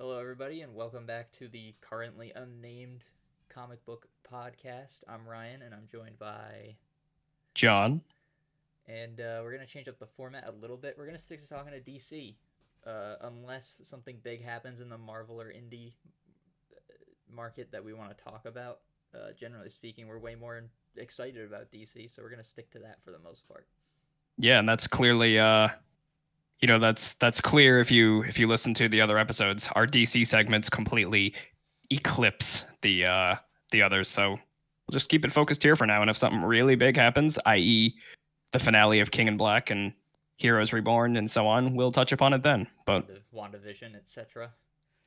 Hello, everybody, and welcome back to the currently unnamed comic book podcast. I'm Ryan, and I'm joined by. John. And we're going to change up the format a little bit. We're going to stick to talking to DC. Unless something big happens in the Marvel or indie market that we want to talk about. Generally speaking, we're way more excited about DC, so we're going to stick to that for the most part. Yeah, and that's clearly that's clear if you listen to the other episodes. Our DC segments completely eclipse the others, so we'll just keep it focused here for now. And if something really big happens, i.e., the finale of King in Black and Heroes Reborn and so on, we'll touch upon it then. But Wanda Vision, etc.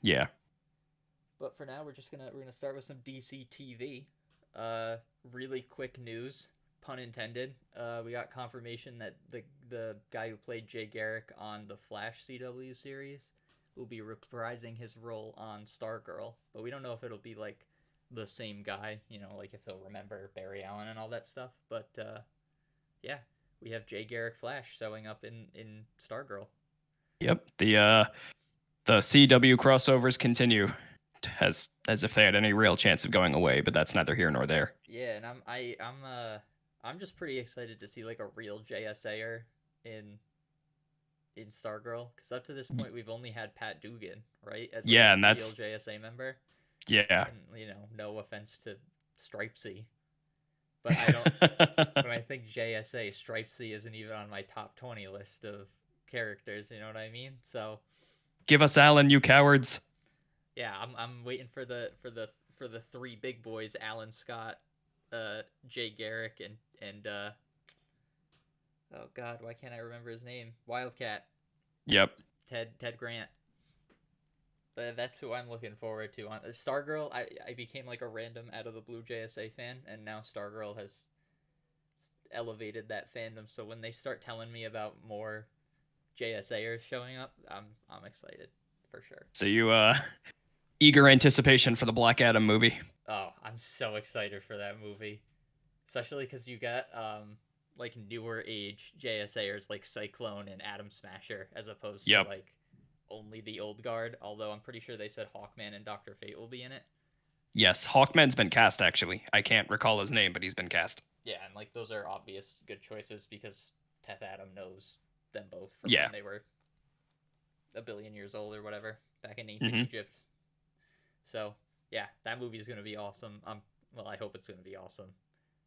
Yeah. But for now, we're gonna start with some DC TV. Really quick news, pun intended. We got confirmation that the guy who played Jay Garrick on the Flash CW series will be reprising his role on Stargirl, but we don't know if it'll be like the same guy. Like if he'll remember Barry Allen and all that stuff. But yeah, we have Jay Garrick Flash showing up in Stargirl. Yep. The CW crossovers continue as if they had any real chance of going away, but that's neither here nor there. Yeah, and I'm just pretty excited to see like a real JSAer in Stargirl, because up to this point we've only had Pat Dugan, right, as like and a that's real JSA member. Yeah. And no offense to Stripesy, but I don't. When I think JSA, Stripesy isn't even on my top 20 list of characters. You know what I mean? So give us Alan, you cowards. Yeah, I'm waiting for the three big boys: Alan Scott, Jay Garrick, and oh God, why can't I remember his name? Wildcat. Yep. Ted Grant. That's who I'm looking forward to. On Stargirl, I became like a random out of the blue JSA fan, and now Stargirl has elevated that fandom. So when they start telling me about more JSAers showing up, I'm excited for sure. So you eager anticipation for the Black Adam movie? Oh, I'm so excited for that movie, especially because you got like newer age JSAers like Cyclone and Atom Smasher, as opposed to like only the old guard. Although I'm pretty sure they said Hawkman and Dr. Fate will be in it. Yes, Hawkman's been cast actually. I can't recall his name, but he's been cast. Yeah, and like those are obvious good choices because Teth Adam knows them both from when they were a billion years old or whatever back in ancient Egypt. So yeah, that movie is gonna be awesome. Well, I hope it's gonna be awesome.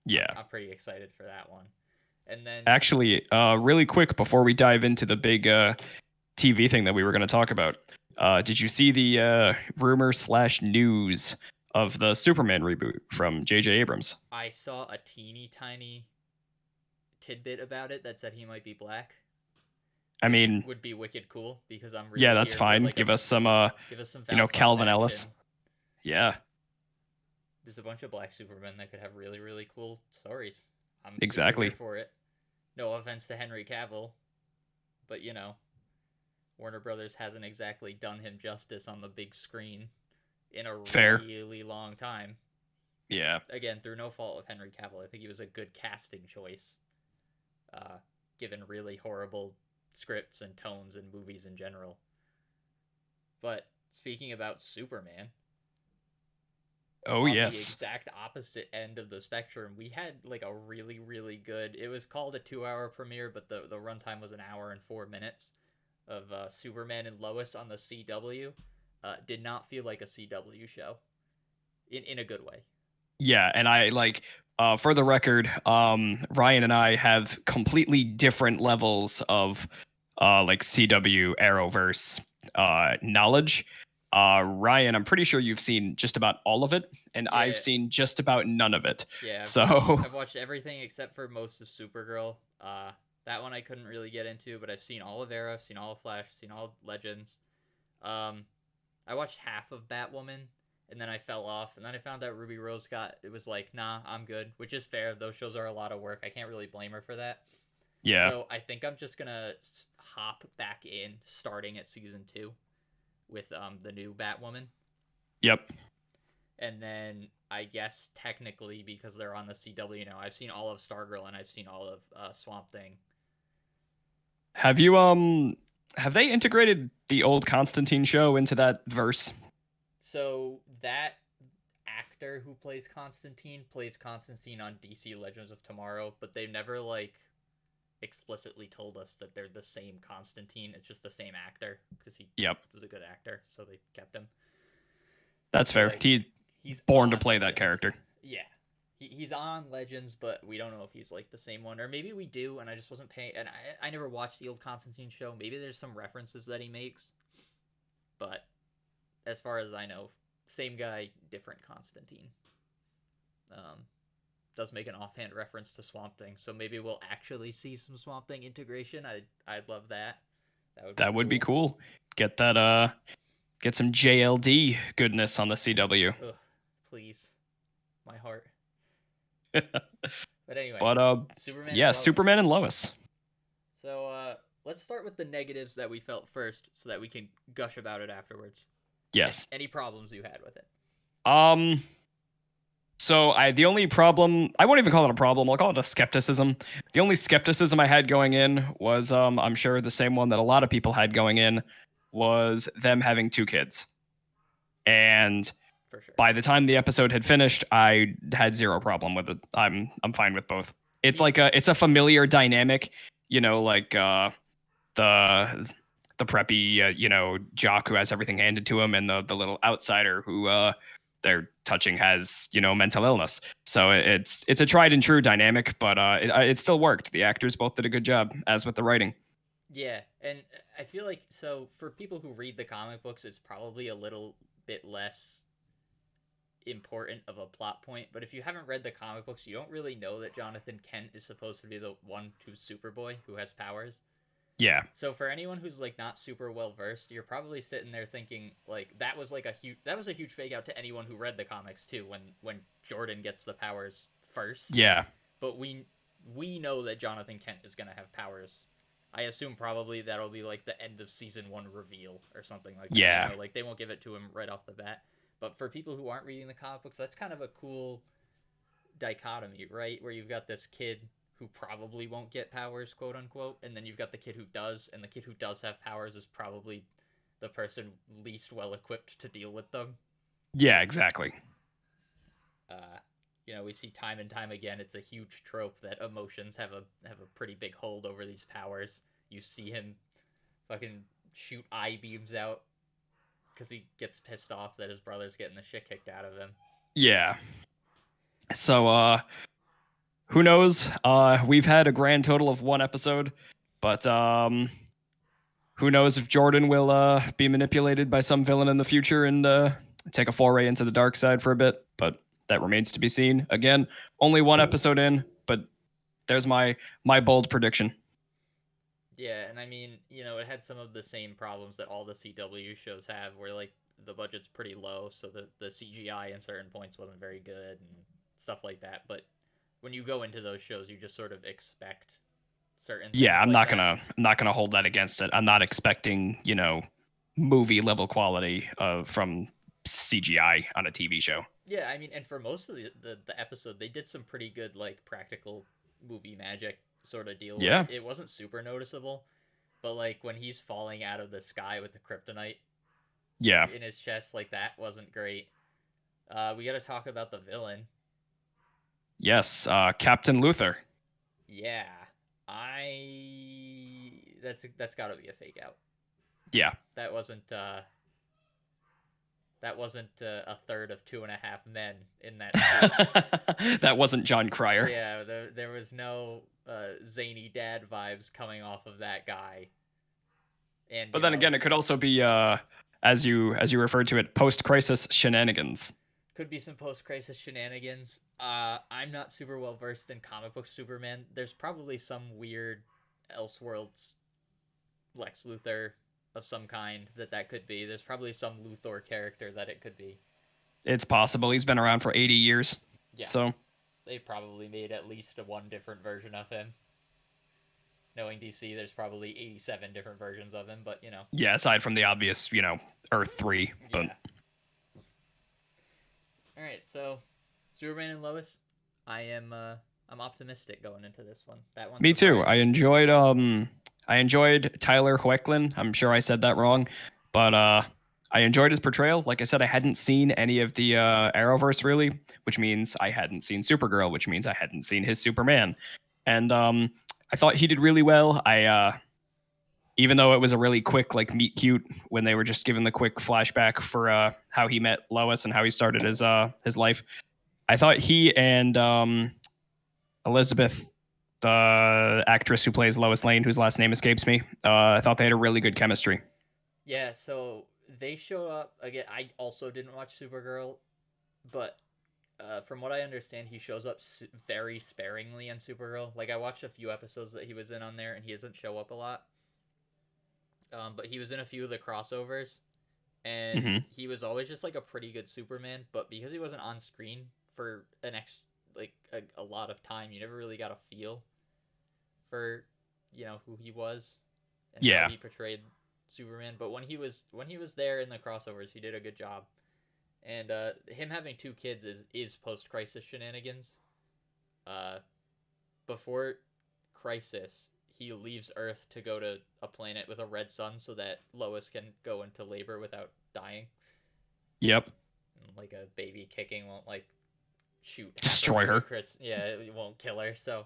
Yeah, I'm pretty excited for that one. And then actually, really quick before we dive into the big TV thing that we were going to talk about, did you see the rumor/news of the Superman reboot from Jj Abrams? I saw a teeny tiny tidbit about it that said he might be black. I mean, would be wicked cool because I'm really that's fine. Like give us some Calvin Ellis. Yeah. There's a bunch of black Supermen that could have really, really cool stories. I'm exactly super here for it. No offense to Henry Cavill, but Warner Brothers hasn't exactly done him justice on the big screen in a really long time. Yeah. Again, through no fault of Henry Cavill, I think he was a good casting choice, given really horrible scripts and tones in movies in general. But speaking about Superman, on the exact opposite end of the spectrum, we had like a really, really good. It was called a 2-hour premiere, but the runtime was an hour and 4 minutes of Superman and Lois on the CW. Did not feel like a CW show, in a good way. Yeah, and I like. For the record, Ryan and I have completely different levels of like CW Arrowverse knowledge. Ryan, I'm pretty sure you've seen just about all of it, and I've seen just about none of it. Yeah, I've watched everything except for most of Supergirl. That one I couldn't really get into, but I've seen all of Arrow, I've seen all of Flash, I've seen all of Legends. I watched half of Batwoman, and then I fell off, and then I found out Ruby Rose it was like, nah, I'm good, which is fair. Those shows are a lot of work. I can't really blame her for that. Yeah. So I think I'm just gonna hop back in, starting at season 2 with the new Batwoman. Yep. And then I guess technically, because they're on the CW now, I've seen all of Stargirl and I've seen all of Swamp Thing. Have you Have they integrated the old Constantine show into that verse? So that actor who plays Constantine on DC Legends of Tomorrow, but they've never like explicitly told us that they're the same Constantine. It's just the same actor because he was a good actor, so they kept him. That's fair. Like, he's born to play Legends. that character. Yeah. He's on Legends, but we don't know if he's like the same one, or maybe we do, and I just wasn't paying. And I never watched the old Constantine show. Maybe there's some references that he makes, but as far as I know, same guy, different Constantine. Does make an offhand reference to Swamp Thing, so maybe we'll actually see some Swamp Thing integration. I'd love that. That would be cool. Get that get some JLD goodness on the CW. Ugh, please, my heart. But anyway, Superman and Lois. So let's start with the negatives that we felt first, so that we can gush about it afterwards. Yes. Any problems you had with it? So the only problem, I won't even call it a problem, I'll call it a skepticism. The only skepticism I had going in was, I'm sure the same one that a lot of people had going in, was them having 2 kids. And for sure, by the time the episode had finished, I had zero problem with it. I'm fine with both. It's like it's a familiar dynamic, like the preppy, jock who has everything handed to him, and the little outsider who they're touching has, mental illness. So it's a tried and true dynamic, but it still worked. The actors both did a good job, as with the writing. Yeah, and I feel like, so for people who read the comic books, it's probably a little bit less important of a plot point, but if you haven't read the comic books, you don't really know that Jonathan Kent is supposed to be the one who's Superboy, who has powers. Yeah. So for anyone who's like not super well versed, you're probably sitting there thinking like that was a huge fake out to anyone who read the comics too, when Jordan gets the powers first. Yeah. But we know that Jonathan Kent is gonna have powers. I assume probably that'll be like the end of season 1 reveal or something like that. Yeah. Like they won't give it to him right off the bat. But for people who aren't reading the comic books, that's kind of a cool dichotomy, right? Where you've got this kid who probably won't get powers, quote unquote, and then you've got the kid who does, and the kid who does have powers is probably the person least well equipped to deal with them. Yeah, exactly. We see time and time again, it's a huge trope that emotions have a pretty big hold over these powers. You see him fucking shoot eye beams out because he gets pissed off that his brother's getting the shit kicked out of him. Yeah. So, who knows? We've had a grand total of 1 episode, but who knows if Jordan will be manipulated by some villain in the future and take a foray into the dark side for a bit, but that remains to be seen. Again, only 1 episode in, but there's my bold prediction. Yeah, and I mean, it had some of the same problems that all the CW shows have, where like the budget's pretty low, so the CGI in certain points wasn't very good and stuff like that. But when you go into those shows, you just sort of expect certain things. Yeah, I'm not gonna hold that against it. I'm not expecting, movie level quality from CGI on a TV show. Yeah, I mean, and for most of the episode, they did some pretty good like practical movie magic sort of deal. Yeah. It wasn't super noticeable, but like when he's falling out of the sky with the kryptonite in his chest, like that wasn't great. We got to talk about the villain. Yes, Captain Luthor. Yeah, that's got to be a fake out. Yeah. That wasn't a third of 2.5 Men in that. That wasn't John Cryer. Yeah, there was no zany dad vibes coming off of that guy. But then again, it could also be, as you referred to it, post-crisis shenanigans. Could be some post-crisis shenanigans. I'm not super well versed in comic book Superman. There's probably some weird Elseworlds Lex Luthor of some kind that could be. There's probably some Luthor character that it could be. It's possible. He's been around for 80 years. Yeah. So they probably made at least 1 different version of him. Knowing DC, there's probably 87 different versions of him, but Yeah, aside from the obvious, Earth 3. But yeah. All right, so Superman and Lois, I'm optimistic going into this one. That one. Me too. I enjoyed I enjoyed Tyler Hoechlin. I'm sure I said that wrong, but I enjoyed his portrayal. Like I said, I hadn't seen any of the Arrowverse really, which means I hadn't seen Supergirl, which means I hadn't seen his Superman. And I thought he did really well. Even though it was a really quick like meet cute when they were just given the quick flashback for how he met Lois and how he started his life, I thought he and Elizabeth, the actress who plays Lois Lane, whose last name escapes me, I thought they had a really good chemistry. Yeah, so they show up again. I also didn't watch Supergirl, but from what I understand, he shows up very sparingly on Supergirl. Like I watched a few episodes that he was in on there, and he doesn't show up a lot. But he was in a few of the crossovers, and he was always just like a pretty good Superman. But because he wasn't on screen for a lot of time, you never really got a feel for who he was and how he portrayed Superman. But when he was there in the crossovers, he did a good job. And him having 2 kids is post-Crisis shenanigans. Before Crisis, he leaves Earth to go to a planet with a red sun so that Lois can go into labor without dying. Yep. Like a baby kicking won't destroy her. Yeah, it won't kill her. So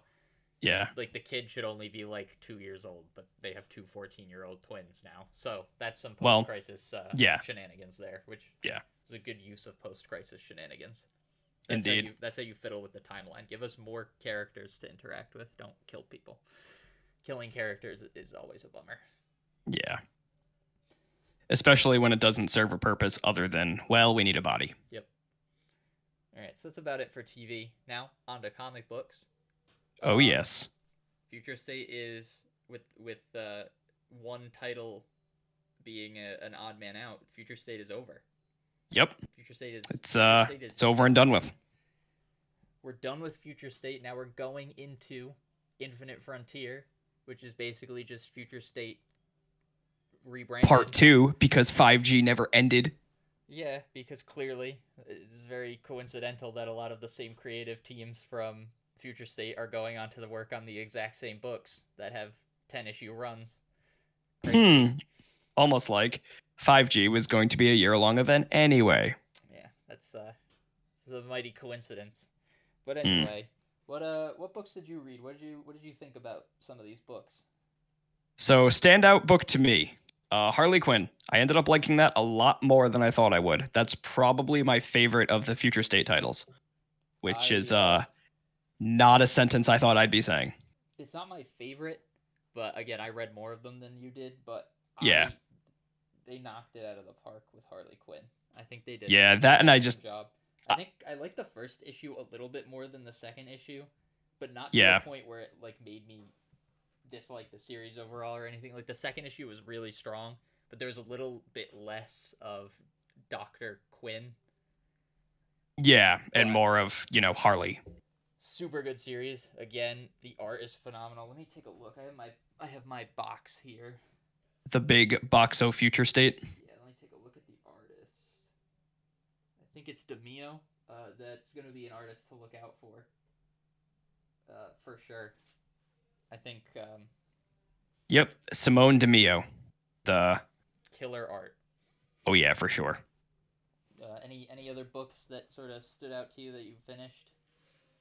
yeah, like the kid should only be like 2 years old, but they have 2 14-year-old twins now. So that's some post-Crisis shenanigans there, which is a good use of post-Crisis shenanigans. Indeed. That's how you fiddle with the timeline. Give us more characters to interact with. Don't kill people. Killing characters is always a bummer. Yeah. Especially when it doesn't serve a purpose other than, well, we need a body. Yep. All right, so that's about it for TV. Now, on to comic books. Oh, yes. Future State is, with one title being an odd man out, Future State is over. Yep. Future State is... It's over and done with. We're done with Future State. Now we're going into Infinite Frontier, which is basically just Future State rebranded. Part 2, because 5G never ended. Yeah, because clearly it's very coincidental that a lot of the same creative teams from Future State are going on to work on the exact same books that have 10-issue runs. Crazy. Almost like 5G was going to be a year-long event anyway. Yeah, that's a mighty coincidence. But anyway... What books did you read? What did you think about some of these books? So, standout book to me, Harley Quinn. I ended up liking that a lot more than I thought I would. That's probably my favorite of the Future State titles, which is not a sentence I thought I'd be saying. It's not my favorite, but again, I read more of them than you did. But they knocked it out of the park with Harley Quinn. I think they did. Yeah, that and I just. Job. I think I like the first issue a little bit more than the second issue, but not to the point where it like made me dislike the series overall or anything. Like the second issue was really strong, but there was a little bit less of Dr. Quinn. Yeah, and more of, Harley. Super good series. Again, the art is phenomenal. Let me take a look. I have my box here. The big Boxo Future State. Yeah, let me take a look at the artist. I think it's DeMio. That's going to be an artist to look out for sure. I think... Yep, Simone DeMio. The... Killer art. Oh yeah, for sure. Any other books that sort of stood out to you that you finished?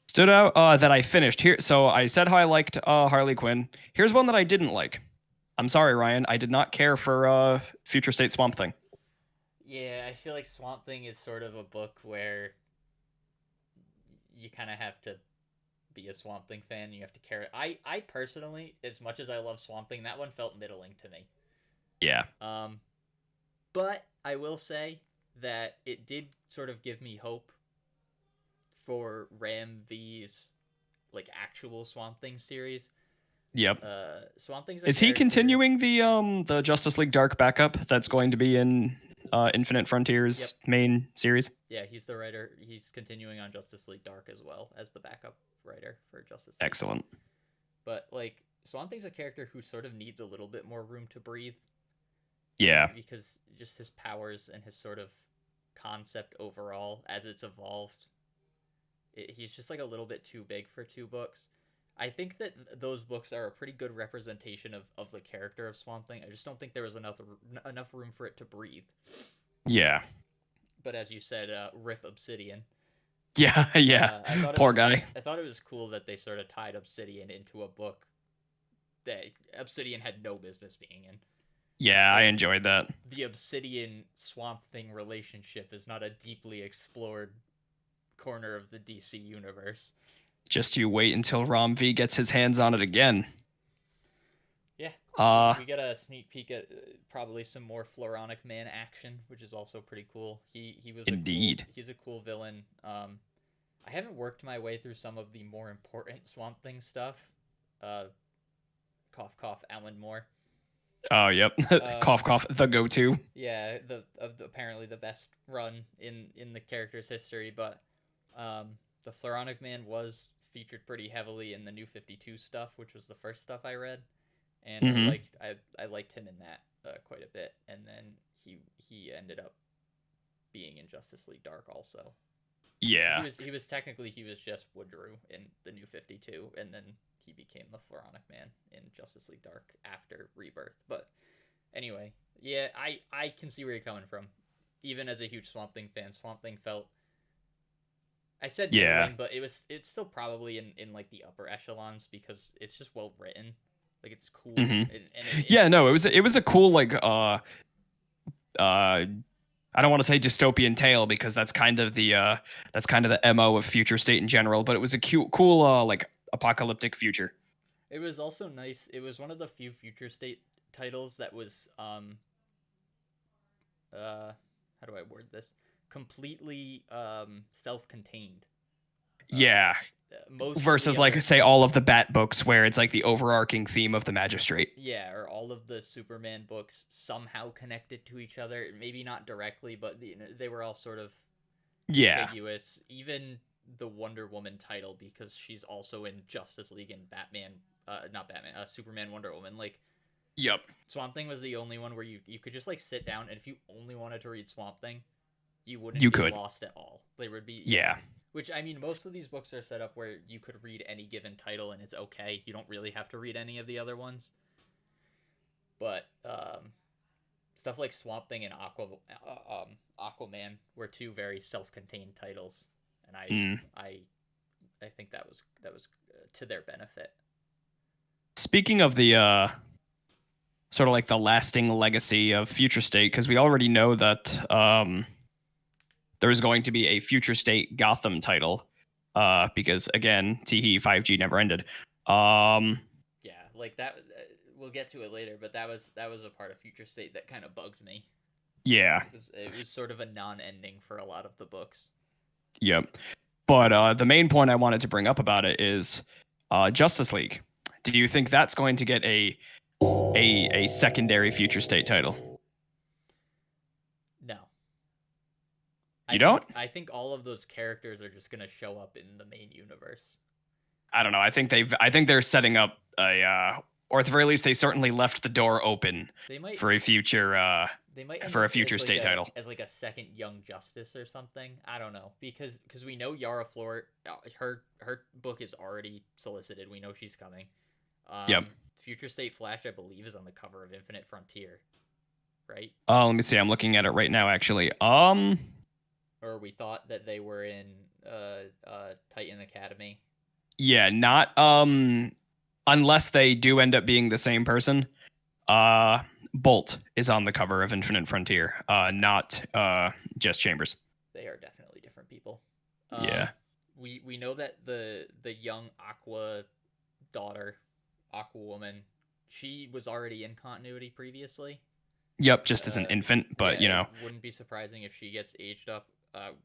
Stood out that I finished here. So I said how I liked Harley Quinn. Here's one that I didn't like. I'm sorry, Ryan. I did not care for Future State Swamp Thing. Yeah, I feel like Swamp Thing is sort of a book where you kind of have to be a Swamp Thing fan. You have to care. I personally, as much as I love Swamp Thing, that one felt middling to me. Yeah. But I will say that it did sort of give me hope for Ram V's like actual Swamp Thing series. Yep. Swamp Thing's is he continuing the Justice League Dark backup that's going to be in Infinite Frontiers main series? Yeah, he's the writer. He's continuing on Justice League Dark as well as the backup writer for Justice League. Excellent. But like Swamp Thing's a character who sort of needs a little bit more room to breathe. Yeah. Because just his powers and his sort of concept overall as it's evolved, he's just like a little bit too big for 2 books. I think that those books are a pretty good representation of the character of Swamp Thing. I just don't think there was enough room for it to breathe. Yeah. But as you said, rip Obsidian. Yeah, yeah. Poor guy. I thought it was cool that they sort of tied Obsidian into a book that Obsidian had no business being in. Yeah, I enjoyed that. The Obsidian Swamp Thing relationship is not a deeply explored corner of the DC universe. Just you wait until Rom V gets his hands on it again. Yeah. We get a sneak peek at probably some more Floronic Man action, which is also pretty cool. He was indeed. He's a cool villain. I haven't worked my way through some of the more important Swamp Thing stuff. Cough cough Alan Moore. Oh, yep. Cough cough, the go-to. Yeah, apparently the best run in the character's history, but the Floronic Man was featured pretty heavily in the New 52 stuff, which was the first stuff I read, and I liked him in that quite a bit. And then he ended up being in Justice League Dark also. Yeah, he was just Woodrue in the New 52, and then he became the Floronic Man in Justice League Dark after Rebirth. But anyway, yeah, I can see where you're coming from. Even as a huge Swamp Thing fan, Swamp Thing felt, I said middling, but it's still probably in like the upper echelons because it's just well written. Like, it's cool. It was a cool, like, I don't want to say dystopian tale because that's kind of the MO of Future State in general, but it was a cool like apocalyptic future. It was also nice. It was one of the few Future State titles that was how do I word this? Completely self-contained. Yeah. Versus like say all of the Bat books where it's like the overarching theme of the Magistrate. Yeah, or all of the Superman books somehow connected to each other. Maybe not directly, but they were all sort of contiguous. Even the Wonder Woman title, because she's also in Justice League and Superman, Wonder Woman. Like, yep. Swamp Thing was the only one where you could just like sit down, and if you only wanted to read Swamp Thing, you wouldn't be lost at all. There would be Which, I mean, most of these books are set up where you could read any given title and it's okay. You don't really have to read any of the other ones. But stuff like Swamp Thing and Aquaman were two very self-contained titles, and I think that was to their benefit. Speaking of the sort of like the lasting legacy of Future State, because we already know that there's going to be a Future State Gotham title, because again, 5G never ended. Yeah, like that. We'll get to it later, but that was a part of Future State that kind of bugged me. Yeah, it was sort of a non-ending for a lot of the books. Yep, but the main point I wanted to bring up about it is Justice League. Do you think that's going to get a secondary Future State title? No. I think all of those characters are just going to show up in the main universe. I don't know. I think they're setting up or at the very least, they certainly left the door open for a future state title as like a second Young Justice or something. I don't know, because we know Yara Flor, her book is already solicited. We know she's coming. Yep. Future State Flash, I believe, is on the cover of Infinite Frontier, right? Let me see. I'm looking at it right now, actually. Or we thought that they were in Titan Academy. Yeah, not unless they do end up being the same person. Bolt is on the cover of Infinite Frontier, not Jess Chambers. They are definitely different people. Yeah. We know that the young Aqua daughter, Aquawoman, she was already in continuity previously. Yep, just as an infant, but you know. It wouldn't be surprising if she gets aged up.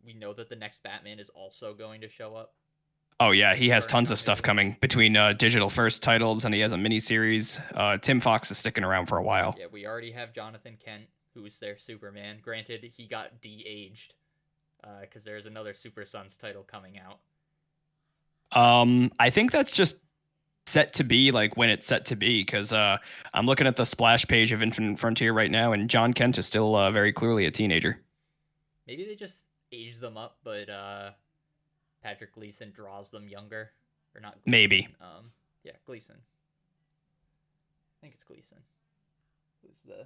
We know that the next Batman is also going to show up. Oh yeah, he has tons of stuff coming between digital first titles, and he has a miniseries. Tim Fox is sticking around for a while. Yeah, we already have Jonathan Kent, who's their Superman. Granted, he got de-aged because there's another Super Sons title coming out. I think that's just set to be like when it's set to be, because I'm looking at the splash page of Infinite Frontier right now, and John Kent is still very clearly a teenager. Maybe they just aged them up, but Patrick Gleason draws them younger, or not Gleason, maybe. Yeah, Gleason. I think it's Gleason.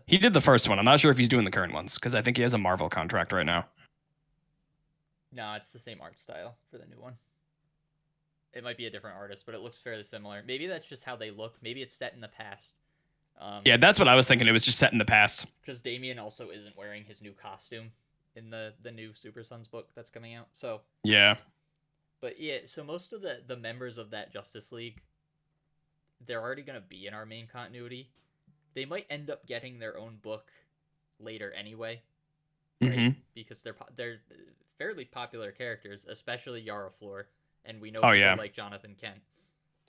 He did the first one. I'm not sure if he's doing the current ones because I think he has a Marvel contract right now. No, it's the same art style for the new one. It might be a different artist, but it looks fairly similar. Maybe that's just how they look. Maybe it's set in the past. Yeah, that's what I was thinking. It was just set in the past. Because Damian also isn't wearing his new costume in the new Super Sons book that's coming out. So yeah. But yeah, so most of the members of that Justice League, they're already going to be in our main continuity. They might end up getting their own book later anyway, right? Mm-hmm. Because they're fairly popular characters, especially Yara Flor, and we know people like Jonathan Kent.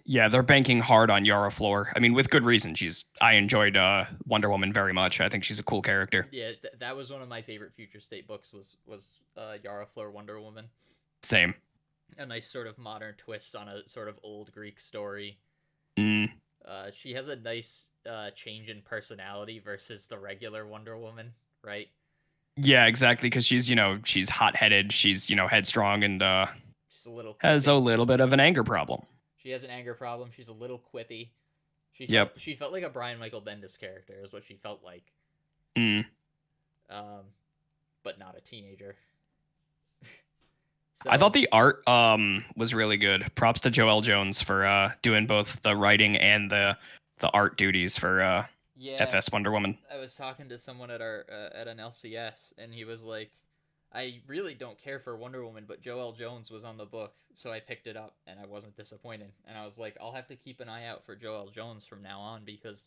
Yeah, they're banking hard on Yara Flor. I mean, with good reason. I enjoyed Wonder Woman very much. I think she's a cool character. Yeah, that was one of my favorite Future State books. Was Yara Flor Wonder Woman. Same. A nice sort of modern twist on a sort of old Greek story. Mm. She has a nice change in personality versus the regular Wonder Woman, right? Yeah, exactly. Because she's hot-headed. She's headstrong and she's a little has a little bit of an anger problem. She has an anger problem. She's a little quippy. She felt like a Brian Michael Bendis character, is what she felt like. Mm. But not a teenager. So, I thought the art was really good. Props to Joel Jones for doing both the writing and the art duties for FS Wonder Woman. I was talking to someone at an LCS, and he was like, I really don't care for Wonder Woman, but Joel Jones was on the book, so I picked it up, and I wasn't disappointed. And I was like, I'll have to keep an eye out for Joel Jones from now on, because,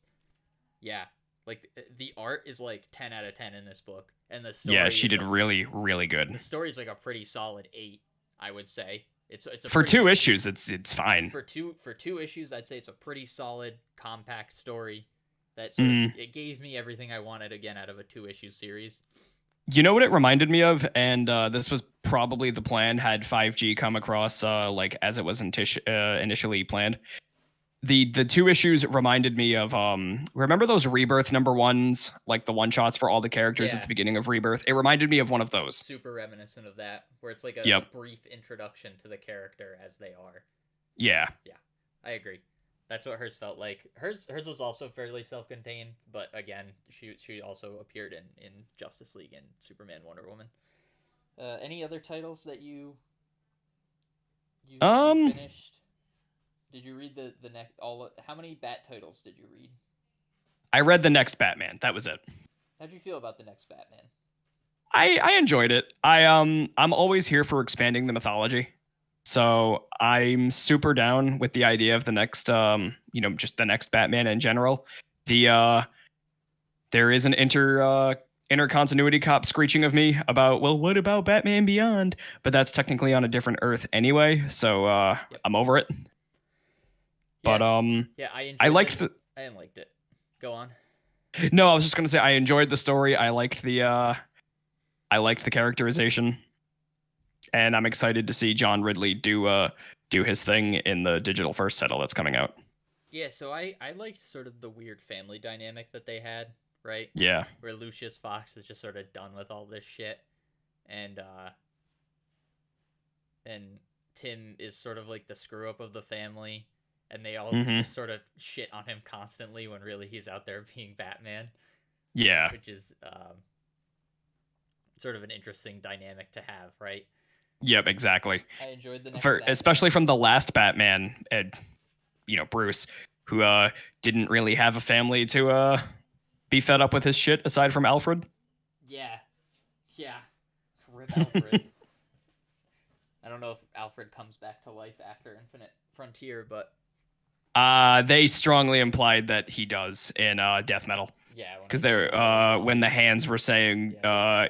yeah, like, the art is like 10 out of 10 in this book, and the story. Yeah, she did really, really good. The story's like a pretty solid 8, I would say. It's a for 2 issues, it's fine. For two issues, I'd say it's a pretty solid, compact story that sort of, it gave me everything I wanted again out of a 2-issue series. You know what it reminded me of, and this was probably the plan had 5G come across like as it was initially planned. The 2 issues reminded me of remember those Rebirth #1s, like the one-shots for all the characters at the beginning of Rebirth? It reminded me of one of those. Super reminiscent of that, where it's like a brief introduction to the character as they are. Yeah. Yeah, I agree. That's what hers felt like. Hers was also fairly self-contained, but again, she also appeared in Justice League and Superman, Wonder Woman. Any other titles that you finished? Did you read the next how many Bat titles did you read? I read the next Batman. That was it. How'd you feel about the next Batman? I enjoyed it. I'm always here for expanding the mythology. So I'm super down with the idea of the next, just the next Batman in general. There is an intercontinuity cop screeching of me about, well, what about Batman Beyond? But that's technically on a different Earth anyway. So I'm over it. Yeah. But I liked it. I didn't like it. Go on. No, I was just gonna say I enjoyed the story. I liked the characterization. And I'm excited to see John Ridley do his thing in the digital first title that's coming out. Yeah, so I liked sort of the weird family dynamic that they had, right? Yeah. Where Lucius Fox is just sort of done with all this shit, and Tim is sort of like the screw up of the family, and they all just sort of shit on him constantly when really he's out there being Batman. Yeah. Which is sort of an interesting dynamic to have, right? Yep, exactly. I enjoyed the next especially from the last Batman, Bruce, who didn't really have a family to be fed up with his shit aside from Alfred. Yeah. Rip Alfred. I don't know if Alfred comes back to life after Infinite Frontier, but they strongly implied that he does in Death Metal. Yeah, because when the hands were saying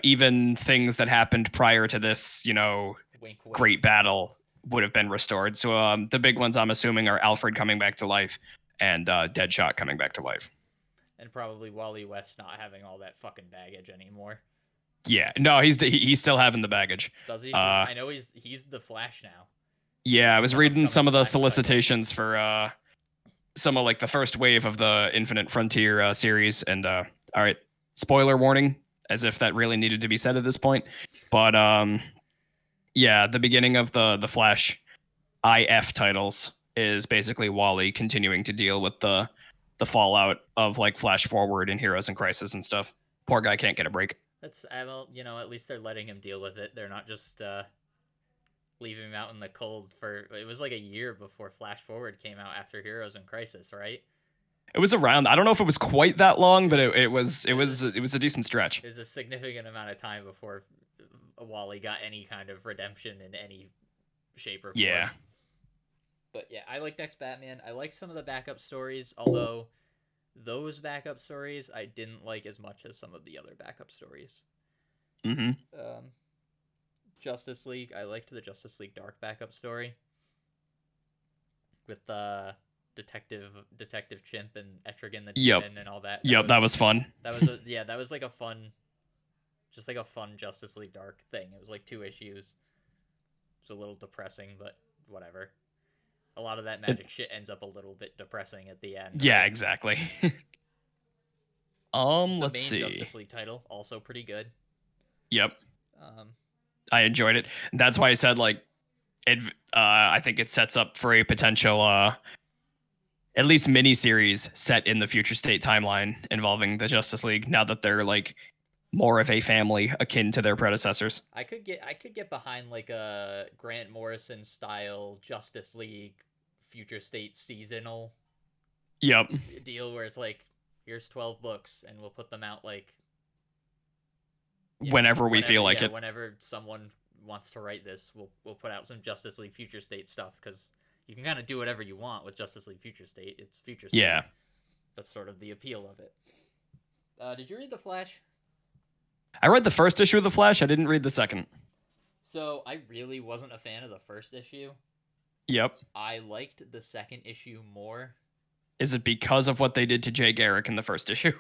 even things that happened prior to this, wink, wink, great battle would have been restored. So the big ones I'm assuming are Alfred coming back to life and Deadshot coming back to life. And probably Wally West not having all that fucking baggage anymore. Yeah, no, he's still having the baggage. Does he? I know he's the Flash now. Yeah, I was reading some of the solicitations for some of like the first wave of the Infinite Frontier series, and all right, spoiler warning, as if that really needed to be said at this point. But yeah, the beginning of the Flash IF titles is basically Wally continuing to deal with the fallout of like Flash Forward and Heroes in Crisis and stuff. Poor guy can't get a break. That's well, at least they're letting him deal with it. They're not just leaving him out in the cold for. It was like a year before Flash Forward came out after Heroes in Crisis, right? It was around. I don't know if it was quite that long, but it was a decent stretch. It was a significant amount of time before Wally got any kind of redemption in any shape or form. Yeah. But yeah, I like Next Batman. I like some of the backup stories, although those backup stories I didn't like as much as some of the other backup stories. Mm-hmm. Justice League. I liked the Justice League Dark backup story with Detective Chimp and Etrigan the Demon and all that. That was fun. That was like a fun, just like a fun Justice League Dark thing. It was like 2 issues. It's a little depressing, but whatever. A lot of that magic shit ends up a little bit depressing at the end. Yeah, exactly. Let's see. The main Justice League title, also pretty good. Yep. I enjoyed it. That's why I said like it. I think it sets up for a potential, at least miniseries set in the Future State timeline involving the Justice League. Now that they're like more of a family akin to their predecessors. I could get behind like a Grant Morrison style Justice League Future State seasonal. Yep. Deal where it's like, here's 12 books and we'll put them out like whenever we feel like it. Whenever someone wants to write this, we'll put out some Justice League Future State stuff, because you can kind of do whatever you want with Justice League Future State. It's Future State. Yeah. That's sort of the appeal of it. Did you read The Flash? I read the first issue of The Flash. I didn't read the second. So I really wasn't a fan of the first issue. Yep. I liked the second issue more. Is it because of what they did to Jay Garrick in the first issue?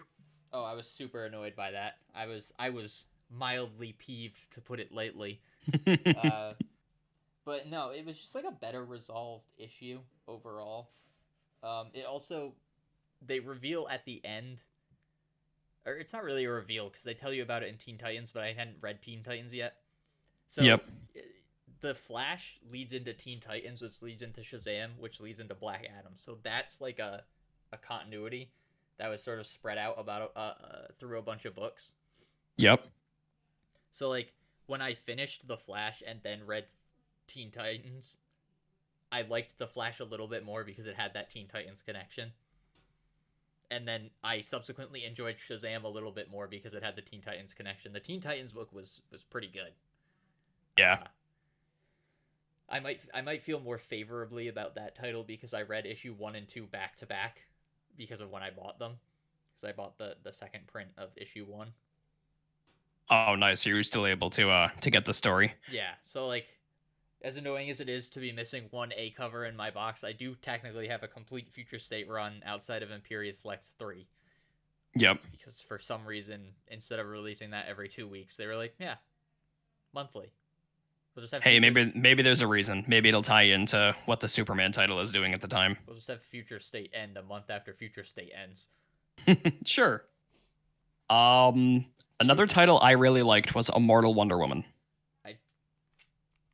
Oh, I was super annoyed by that. I was mildly peeved, to put it lightly. But no, it was just like a better resolved issue overall. It also, they reveal at the end, or it's not really a reveal because they tell you about it in Teen Titans, but I hadn't read Teen Titans yet. So yep. The Flash leads into Teen Titans, which leads into Shazam, which leads into Black Adam. So that's like a continuity that was sort of spread out about through a bunch of books. Yep. So like when I finished The Flash and then read Teen Titans, I liked The Flash a little bit more because it had that Teen Titans connection. And then I subsequently enjoyed Shazam a little bit more because it had the Teen Titans connection. The Teen Titans book was pretty good. Yeah. I might feel more favorably about that title because I read issue 1 and 2 back to back because of when I bought them. Because I bought the second print of issue 1. Oh, nice. So you were still able to get the story. Yeah. So like, as annoying as it is to be missing one A cover in my box, I do technically have a complete Future State run outside of Imperius Lex 3. Yep. Because for some reason, instead of releasing that every 2 weeks, they were like, yeah, monthly. We'll just have maybe there's a reason. Maybe it'll tie into what the Superman title is doing at the time. We'll just have Future State end a month after Future State ends. Sure. Another title I really liked was Immortal Wonder Woman.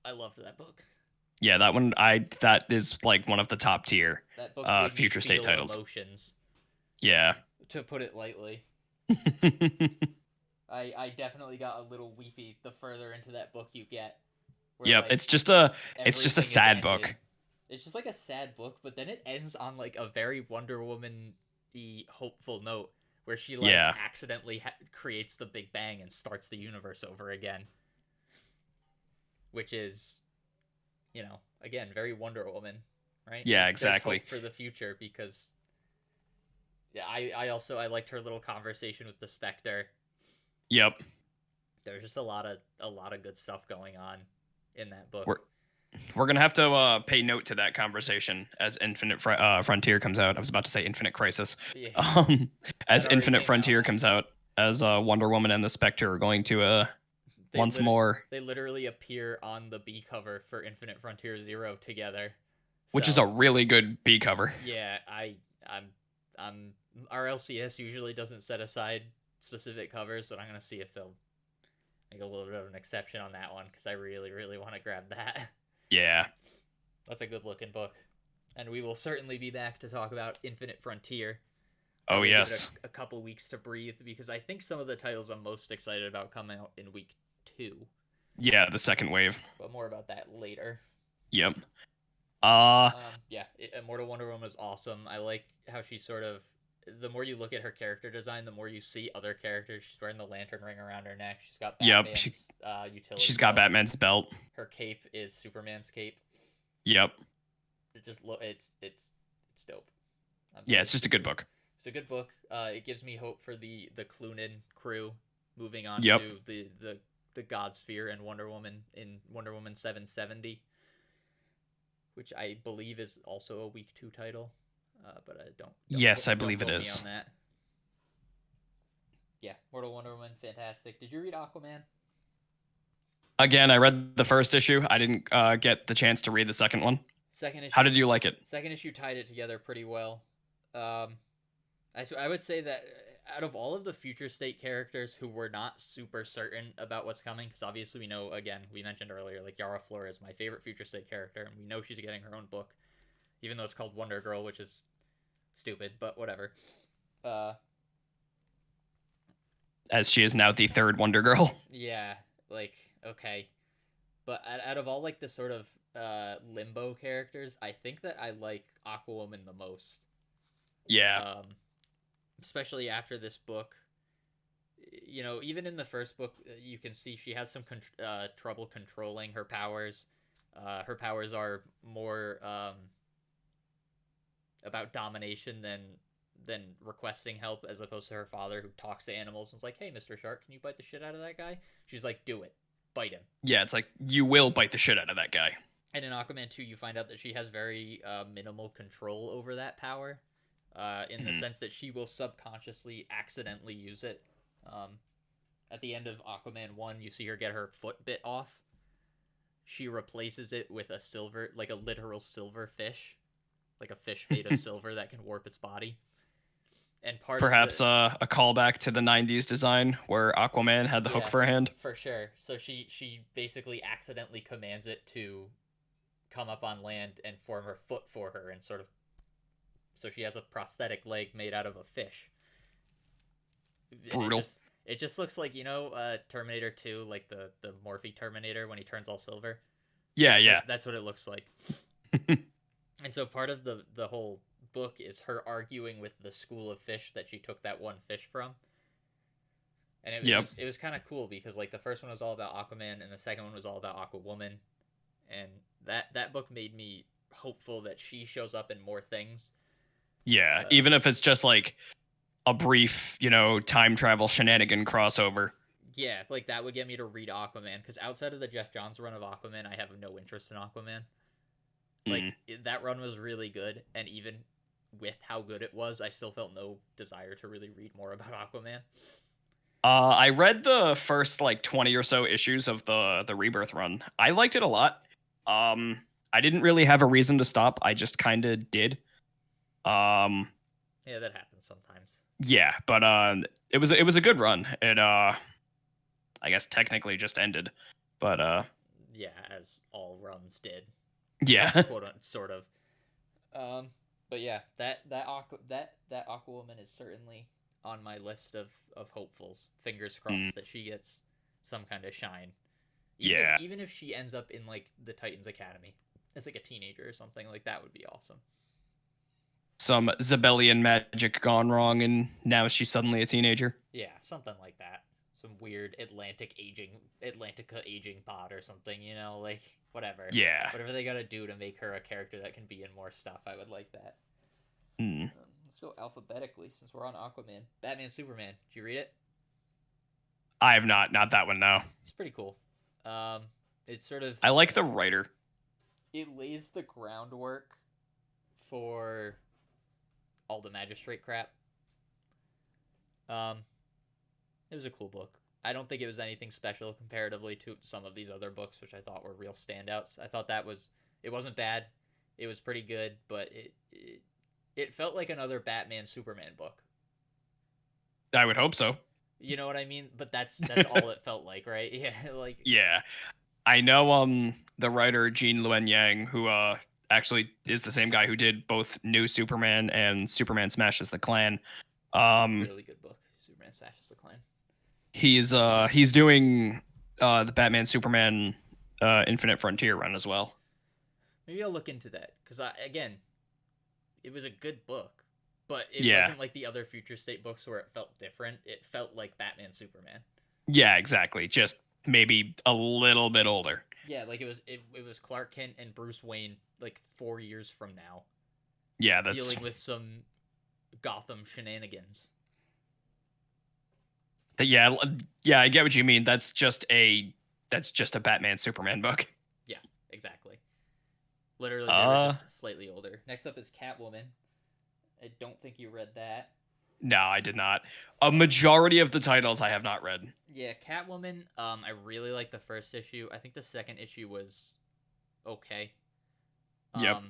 I loved that book. Yeah, that one that is like one of the top tier that book Future State titles. Emotions. Yeah. To put it lightly. I definitely got a little weepy the further into that book you get. Yep, like, it's just a sad book. It's just like a sad book, but then it ends on like a very Wonder Woman-y hopeful note where she like accidentally creates the Big Bang and starts the universe over again. Which is, again, very Wonder Woman, right? Yeah, exactly. There's hope for the future because, yeah, I liked her little conversation with the Spectre. Yep. There's just a lot of good stuff going on in that book. We're gonna have to pay note to that conversation as Infinite Frontier comes out. I was about to say Infinite Crisis. Yeah. As Infinite Frontier comes out, as Wonder Woman and the Spectre are going to more. They literally appear on the B cover for Infinite Frontier 0 together. Which is a really good B cover. Yeah, our LCS usually doesn't set aside specific covers, but I'm gonna see if they'll make a little bit of an exception on that one because I really, really want to grab that. Yeah. That's a good looking book. And we will certainly be back to talk about Infinite Frontier. Oh, Probably give yes. it a couple weeks to breathe, because I think some of the titles I'm most excited about come out in week 2. Yeah, the second wave. But more about that later. Yep. Yeah, Immortal Wonder Woman is awesome. I like how she sort of, the more you look at her character design, the more you see other characters. She's wearing the lantern ring around her neck. She's got Batman's utility. She's got Batman's belt. Her cape is Superman's cape. Yep. It just it's dope. Yeah, it's just a good book. It's a good book. It gives me hope for the Cloonan crew moving on to the God Sphere and Wonder Woman in Wonder Woman 770, which I believe is also a week 2 title. But I don't. Yes, I believe it is. Me on that. Yeah, Mortal Wonder Woman, fantastic. Did you read Aquaman? Again, I read the first issue. I didn't get the chance to read the second one. Second issue. How did you like it? Second issue tied it together pretty well. I would say that out of all of the future state characters who were not super certain about what's coming, because obviously we know, again, we mentioned earlier, like Yara Flor is my favorite future state character, and we know she's getting her own book, even though it's called Wonder Girl, which is stupid, but whatever. As she is now the third Wonder Girl. Yeah, like, okay. But out of all, like, the sort of limbo characters, I think that I like Aquawoman the most. Yeah. Especially after this book. You know, even in the first book, you can see she has some trouble controlling her powers. Her powers are more about domination than requesting help, as opposed to her father, who talks to animals and is like, hey, Mr. Shark, can you bite the shit out of that guy? She's like, do it. Bite him. Yeah, it's like, you will bite the shit out of that guy. And in Aquaman 2, you find out that she has very minimal control over that power, in the sense that she will subconsciously accidentally use it. At the end of Aquaman 1, you see her get her foot bit off. She replaces it with a silver, like a literal silver fish. Like a fish made of silver that can warp its body. And perhaps a callback to the 90s design where Aquaman had the hook for a hand. For sure. So she basically accidentally commands it to come up on land and form her foot for her, and sort of, so she has a prosthetic leg made out of a fish. Brutal. It just looks like, you know, Terminator 2, like the Morphe Terminator when he turns all silver. Yeah. That's what it looks like. And so part of the whole book is her arguing with the school of fish that she took that one fish from. And it was kind of cool, because like the first one was all about Aquaman and the second one was all about Aquawoman, and that book made me hopeful that she shows up in more things. Yeah, even if it's just like a brief, you know, time travel shenanigan crossover. Yeah, like that would get me to read Aquaman, because outside of the Jeff Johns run of Aquaman, I have no interest in Aquaman. Like, that run was really good, and even with how good it was, I still felt no desire to really read more about Aquaman. I read the first like 20 or so issues of the Rebirth run. I liked it a lot. I didn't really have a reason to stop. I just kind of did. Yeah, that happens sometimes. Yeah, but it was a good run. It I guess technically just ended, but yeah, as all runs did. Yeah. Quote unquote, sort of. But yeah, that Aquawoman is certainly on my list of hopefuls. Fingers crossed that she gets some kind of shine. Even if she ends up in like the Titans Academy as like a teenager or something, like that would be awesome. Some Zebellian magic gone wrong, and now she's suddenly a teenager. Yeah, something like that. Some weird Atlantica aging pod or something, you know, like whatever. Yeah. Whatever they gotta do to make her a character that can be in more stuff, I would like that. Let's go alphabetically since we're on Aquaman. Batman Superman. Did you read it? I have not that one, no. It's pretty cool. It's sort of, I like the writer. It lays the groundwork for all the magistrate crap. It was a cool book. I don't think it was anything special comparatively to some of these other books, which I thought were real standouts. I thought it wasn't bad. It was pretty good, but it felt like another Batman Superman book. I would hope so. You know what I mean? But that's all it felt like, right? Yeah, like. Yeah. I know the writer Jean Luen Yang, who I actually is the same guy who did both New Superman and Superman Smashes the Klan. Really good book, Superman Smashes the Klan. He's doing the Batman Superman Infinite Frontier run as well. Maybe I'll look into that because again, it was a good book, but it wasn't like the other Future State books where it felt different. It felt like Batman Superman. Yeah, exactly. Just maybe a little bit older. Yeah, like it was Clark Kent and Bruce Wayne like 4 years from now. Yeah, that's dealing with some Gotham shenanigans. Yeah, I get what you mean. That's just a Batman Superman book. Yeah, exactly. Literally, they were just slightly older. Next up is Catwoman. I don't think you read that. No, I did not. A majority of the titles I have not read. Yeah, Catwoman. I really like the first issue. I think the second issue was okay. Yep.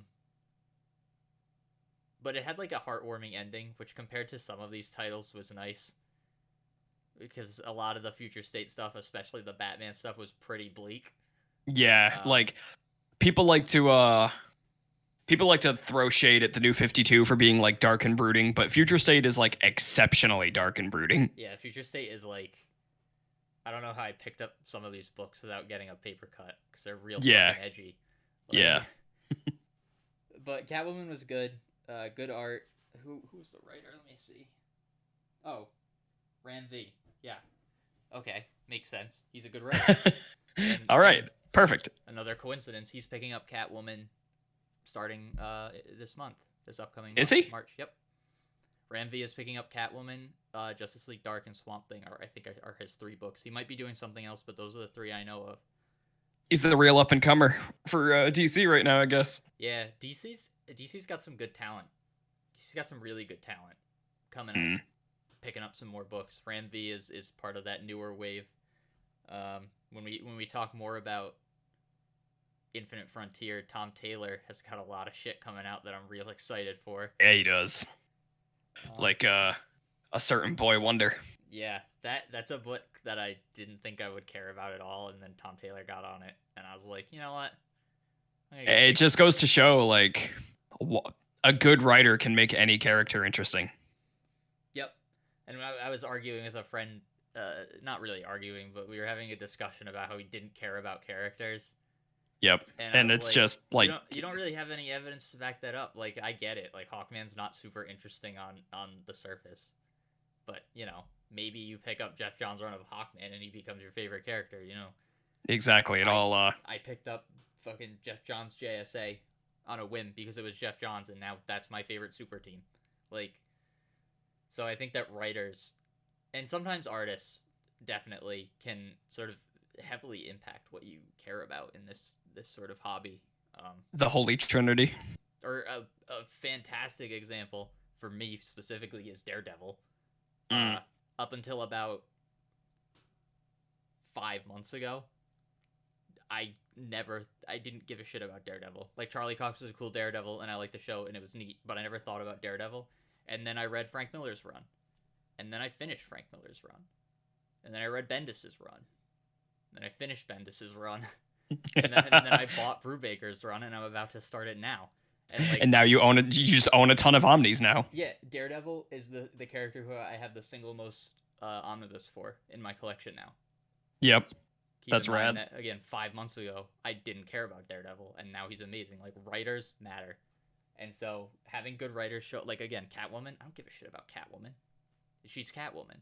But it had like a heartwarming ending, which compared to some of these titles was nice. Because a lot of the Future State stuff, especially the Batman stuff, was pretty bleak. Yeah, like people like to throw shade at the New 52 for being like dark and brooding, but Future State is like exceptionally dark and brooding. Yeah, Future State is like, I don't know how I picked up some of these books without getting a paper cut because they're real fucking edgy. Like, yeah. But Catwoman was good. Good art. Who's the writer? Let me see. Oh, Ran V. Yeah. Okay, makes sense. He's a good writer. All right, perfect. Another coincidence. He's picking up Catwoman starting this month, this upcoming month. Is he? March. Yep. Ran V is picking up Catwoman, Justice League Dark, and Swamp Thing. I think are his 3 books. He might be doing something else, but those are the 3 I know of. He's the real up and comer for DC right now, I guess. Yeah, DC's got some good talent. DC's got some really good talent coming up, picking up some more books. Ran V is part of that newer wave. When we talk more about Infinite Frontier, Tom Taylor has got a lot of shit coming out that I'm real excited for. Yeah, he does. Like a certain Boy Wonder. Yeah, that's a book that I didn't think I would care about at all, and then Tom Taylor got on it, and I was like, you know what? It just goes to show, like, a good writer can make any character interesting. Yep. And I was arguing with a friend, not really arguing, but we were having a discussion about how he didn't care about characters. Yep. And it's like, just like you don't really have any evidence to back that up. Like, I get it. Like, Hawkman's not super interesting on the surface. But, you know, maybe you pick up Jeff Johns' run of Hawkman and he becomes your favorite character, you know. Exactly. I picked up fucking Jeff Johns' JSA on a whim because it was Jeff Johns, and now that's my favorite super team. Like, so I think that writers and sometimes artists definitely can sort of heavily impact what you care about in this sort of hobby. The Holy Trinity. Or a fantastic example for me specifically is Daredevil. Up until about 5 months ago, I didn't give a shit about Daredevil. Like, Charlie Cox was a cool Daredevil, and I liked the show, and it was neat, but I never thought about Daredevil. And then I read Frank Miller's run. And then I finished Frank Miller's run. And then I read Bendis's run. And then I finished Bendis's run. and then I bought Brubaker's run, and I'm about to start it now. And now you just own a ton of Omnis now. Yeah, Daredevil is the character who I have the single most omnibus for in my collection now. Yep. That's rad. That, again, 5 months ago, I didn't care about Daredevil, and now he's amazing. Like, writers matter. And so, having good writers show... Like, again, Catwoman, I don't give a shit about Catwoman. She's Catwoman.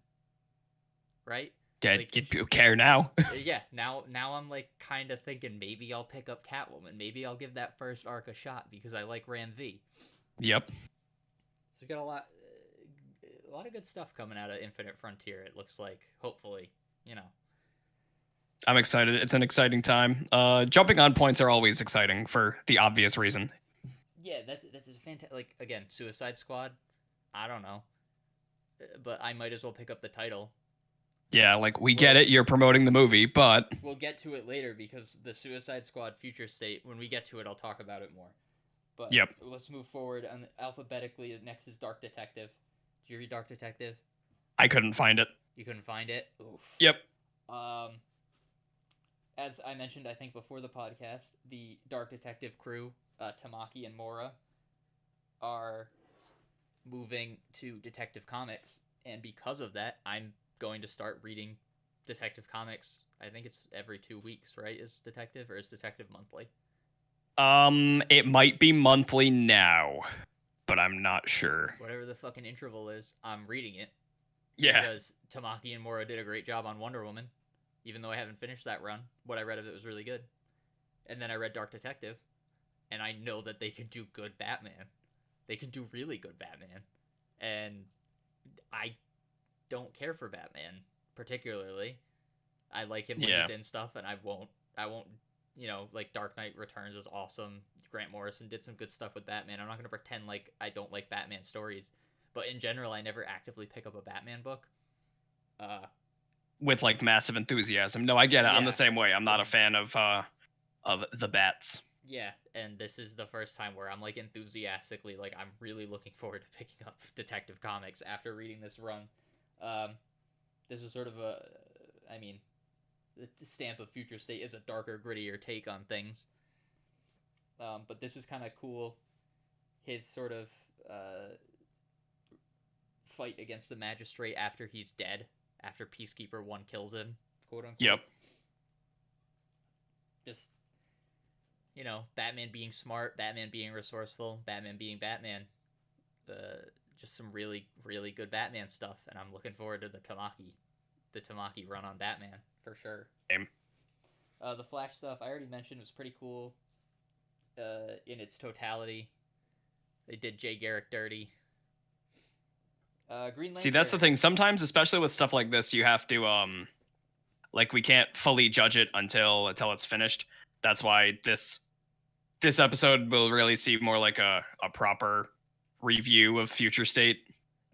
Right? Yeah, like, you care now. Yeah, now I'm, like, kind of thinking maybe I'll pick up Catwoman. Maybe I'll give that first arc a shot because I like Ran V. Yep. So we got a lot of good stuff coming out of Infinite Frontier, it looks like. Hopefully, you know. I'm excited. It's an exciting time. Jumping on points are always exciting for the obvious reason. Yeah, that's a fantastic. Like, again, Suicide Squad. I don't know, but I might as well pick up the title. Yeah, like we get it. You're promoting the movie, but we'll get to it later because the Suicide Squad Future State. When we get to it, I'll talk about it more. But yep. Let's move forward. Alphabetically, next is Dark Detective. Did you read Dark Detective? I couldn't find it. You couldn't find it? Oof. Yep. as I mentioned, I think before the podcast, the Dark Detective crew, Tamaki and Mora, are moving to Detective Comics, and because of that, I'm going to start reading Detective Comics. I think it's every 2 weeks, right? Is Detective, or is Detective monthly? It might be monthly now, but I'm not sure. Whatever the fucking interval is, I'm reading it. Yeah. Because Tamaki and Mora did a great job on Wonder Woman, even though I haven't finished that run. What I read of it was really good. And then I read Dark Detective, and I know that they can do good Batman. They can do really good Batman. And I don't care for Batman particularly. I like him when he's in stuff, and I won't, like Dark Knight Returns is awesome. Grant Morrison did some good stuff with Batman. I'm not going to pretend like I don't like Batman stories. But in general, I never actively pick up a Batman book. With like massive enthusiasm. No, I get it. Yeah. I'm the same way. I'm not a fan of the Bats. Yeah, and this is the first time where I'm like enthusiastically, like I'm really looking forward to picking up Detective Comics after reading this run. This is sort of the stamp of Future State is a darker, grittier take on things. But this was kind of cool. His sort of fight against the Magistrate after he's dead, after Peacekeeper 1 kills him, quote unquote. Yep. Just, Batman being smart, Batman being resourceful, Batman being Batman. Just some really, really good Batman stuff, and I'm looking forward to the Tamaki run on Batman, for sure. Same. The Flash stuff, I already mentioned, was pretty cool in its totality. They did Jay Garrick dirty. Green Lantern. See, that's the thing. Sometimes, especially with stuff like this, you have to we can't fully judge it until it's finished. That's why this episode will really see more like a proper review of Future State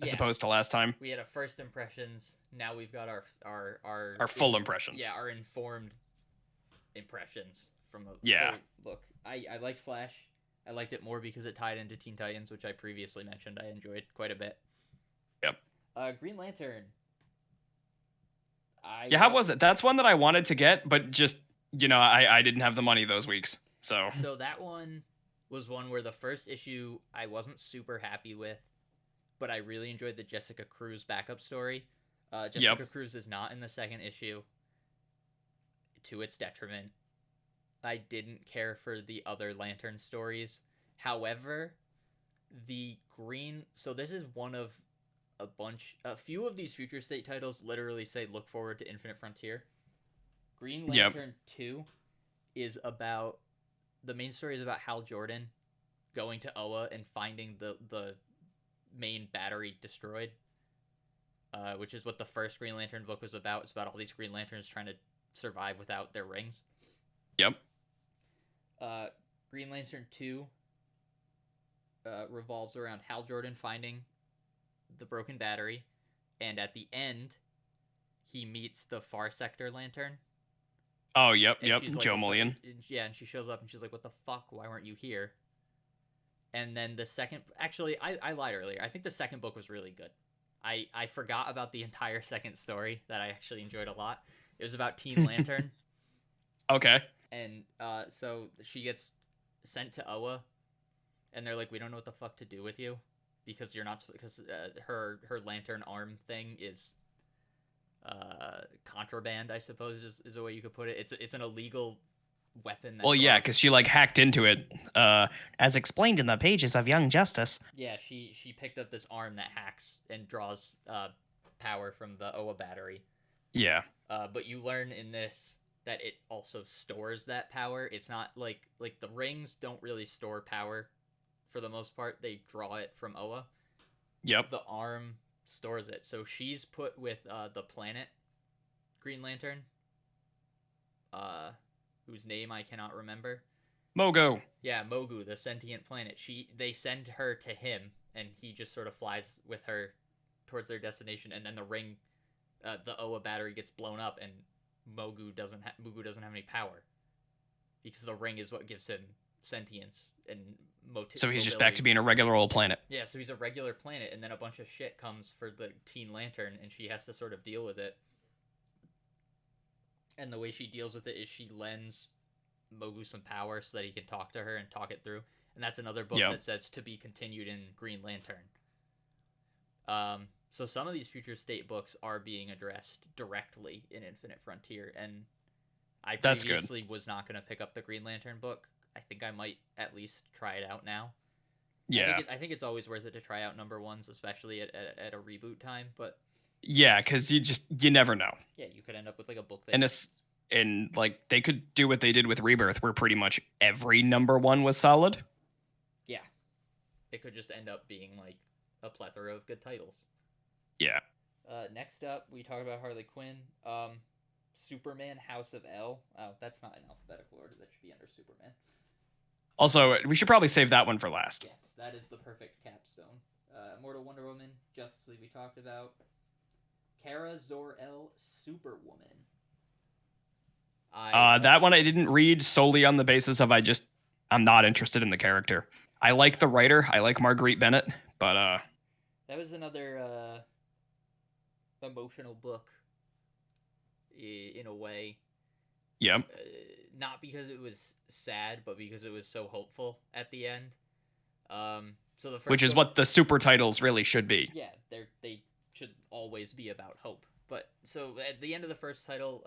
as opposed to last time. We had a first impressions. Now we've got our full impressions. Yeah, our informed impressions from the full look. I liked Flash. I liked it more because it tied into Teen Titans, which I previously mentioned I enjoyed quite a bit. Yep. Green Lantern. How was it? That's one that I wanted to get, but just, I didn't have the money those weeks. So that one was one where the first issue I wasn't super happy with, but I really enjoyed the Jessica Cruz backup story. Jessica Cruz is not in the second issue, to its detriment. I didn't care for the other Lantern stories. However, so this is one of a few of these Future State titles literally say look forward to Infinite Frontier. Green Lantern 2 is about, the main story is about Hal Jordan going to Oa and finding the main battery destroyed, which is what the first Green Lantern book was about. It's about all these Green Lanterns trying to survive without their rings. Yep. Green Lantern 2 revolves around Hal Jordan finding the broken battery, and at the end, he meets the Far Sector Lantern. Oh, yep. Like, Joe Mullion. And she shows up and she's like, what the fuck? Why weren't you here? And then the second... Actually, I lied earlier. I think the second book was really good. I forgot about the entire second story that I actually enjoyed a lot. It was about Teen Lantern. Okay. And so she gets sent to Oa, and they're like, we don't know what the fuck to do with you, because you're not... Because her lantern arm thing is... contraband, I suppose, is the way you could put it. It's an illegal weapon. Well, because she hacked into it, as explained in the pages of Young Justice. Yeah, she picked up this arm that hacks and draws power from the Oa battery. Yeah. But you learn in this that it also stores that power. It's not like the rings don't really store power for the most part. They draw it from Oa. Yep. The arm stores it. So she's put with the planet Green Lantern, whose name I cannot remember. Mogo. Yeah, Mogu, the sentient planet. They send her to him, and he just sort of flies with her towards their destination, and then the ring, the Oa battery gets blown up, and Mogu doesn't have any power, because the ring is what gives him sentience and so he's just back to being a regular old planet. Yeah, so he's a regular planet, and then a bunch of shit comes for the Teen Lantern, and she has to sort of deal with it. And the way she deals with it is she lends Mogu some power so that he can talk to her and talk it through. And that's another book that says to be continued in Green Lantern. So some of these future state books are being addressed directly in Infinite Frontier, and I previously was not going to pick up the Green Lantern book. I think I might at least try it out now. Yeah, I think it's always worth it to try out number ones, especially at a reboot time. But yeah, because you never know. Yeah, you could end up with like a book that and like they could do what they did with Rebirth, where pretty much every number one was solid. Yeah, it could just end up being like a plethora of good titles. Yeah. Next up, we talked about Harley Quinn. Superman House of L. Oh, that's not in alphabetical order. That should be under Superman. Also, we should probably save that one for last. Yes, that is the perfect capstone. Immortal Wonder Woman, Justice League we talked about. Kara Zor-El, Superwoman. That one I didn't read solely on the basis of I'm not interested in the character. I like the writer. I like Marguerite Bennett, but that was another emotional book in a way. Yeah. Not because it was sad, but because it was so hopeful at the end. So the first which is what the super titles really should be. Yeah, they should always be about hope. But so at the end of the first title,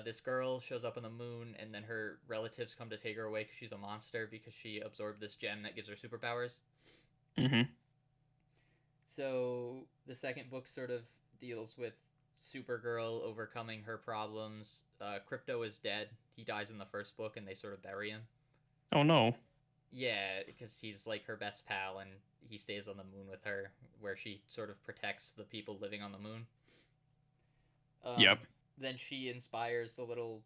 this girl shows up on the moon, and then her relatives come to take her away because she's a monster because she absorbed this gem that gives her superpowers. Mm-hmm. So the second book sort of deals with Supergirl overcoming her problems. Krypto is dead. He dies in the first book, and they sort of bury him. Oh, no. Yeah, because he's like her best pal, and he stays on the moon with her, where she sort of protects the people living on the moon. Yep. Then she inspires the little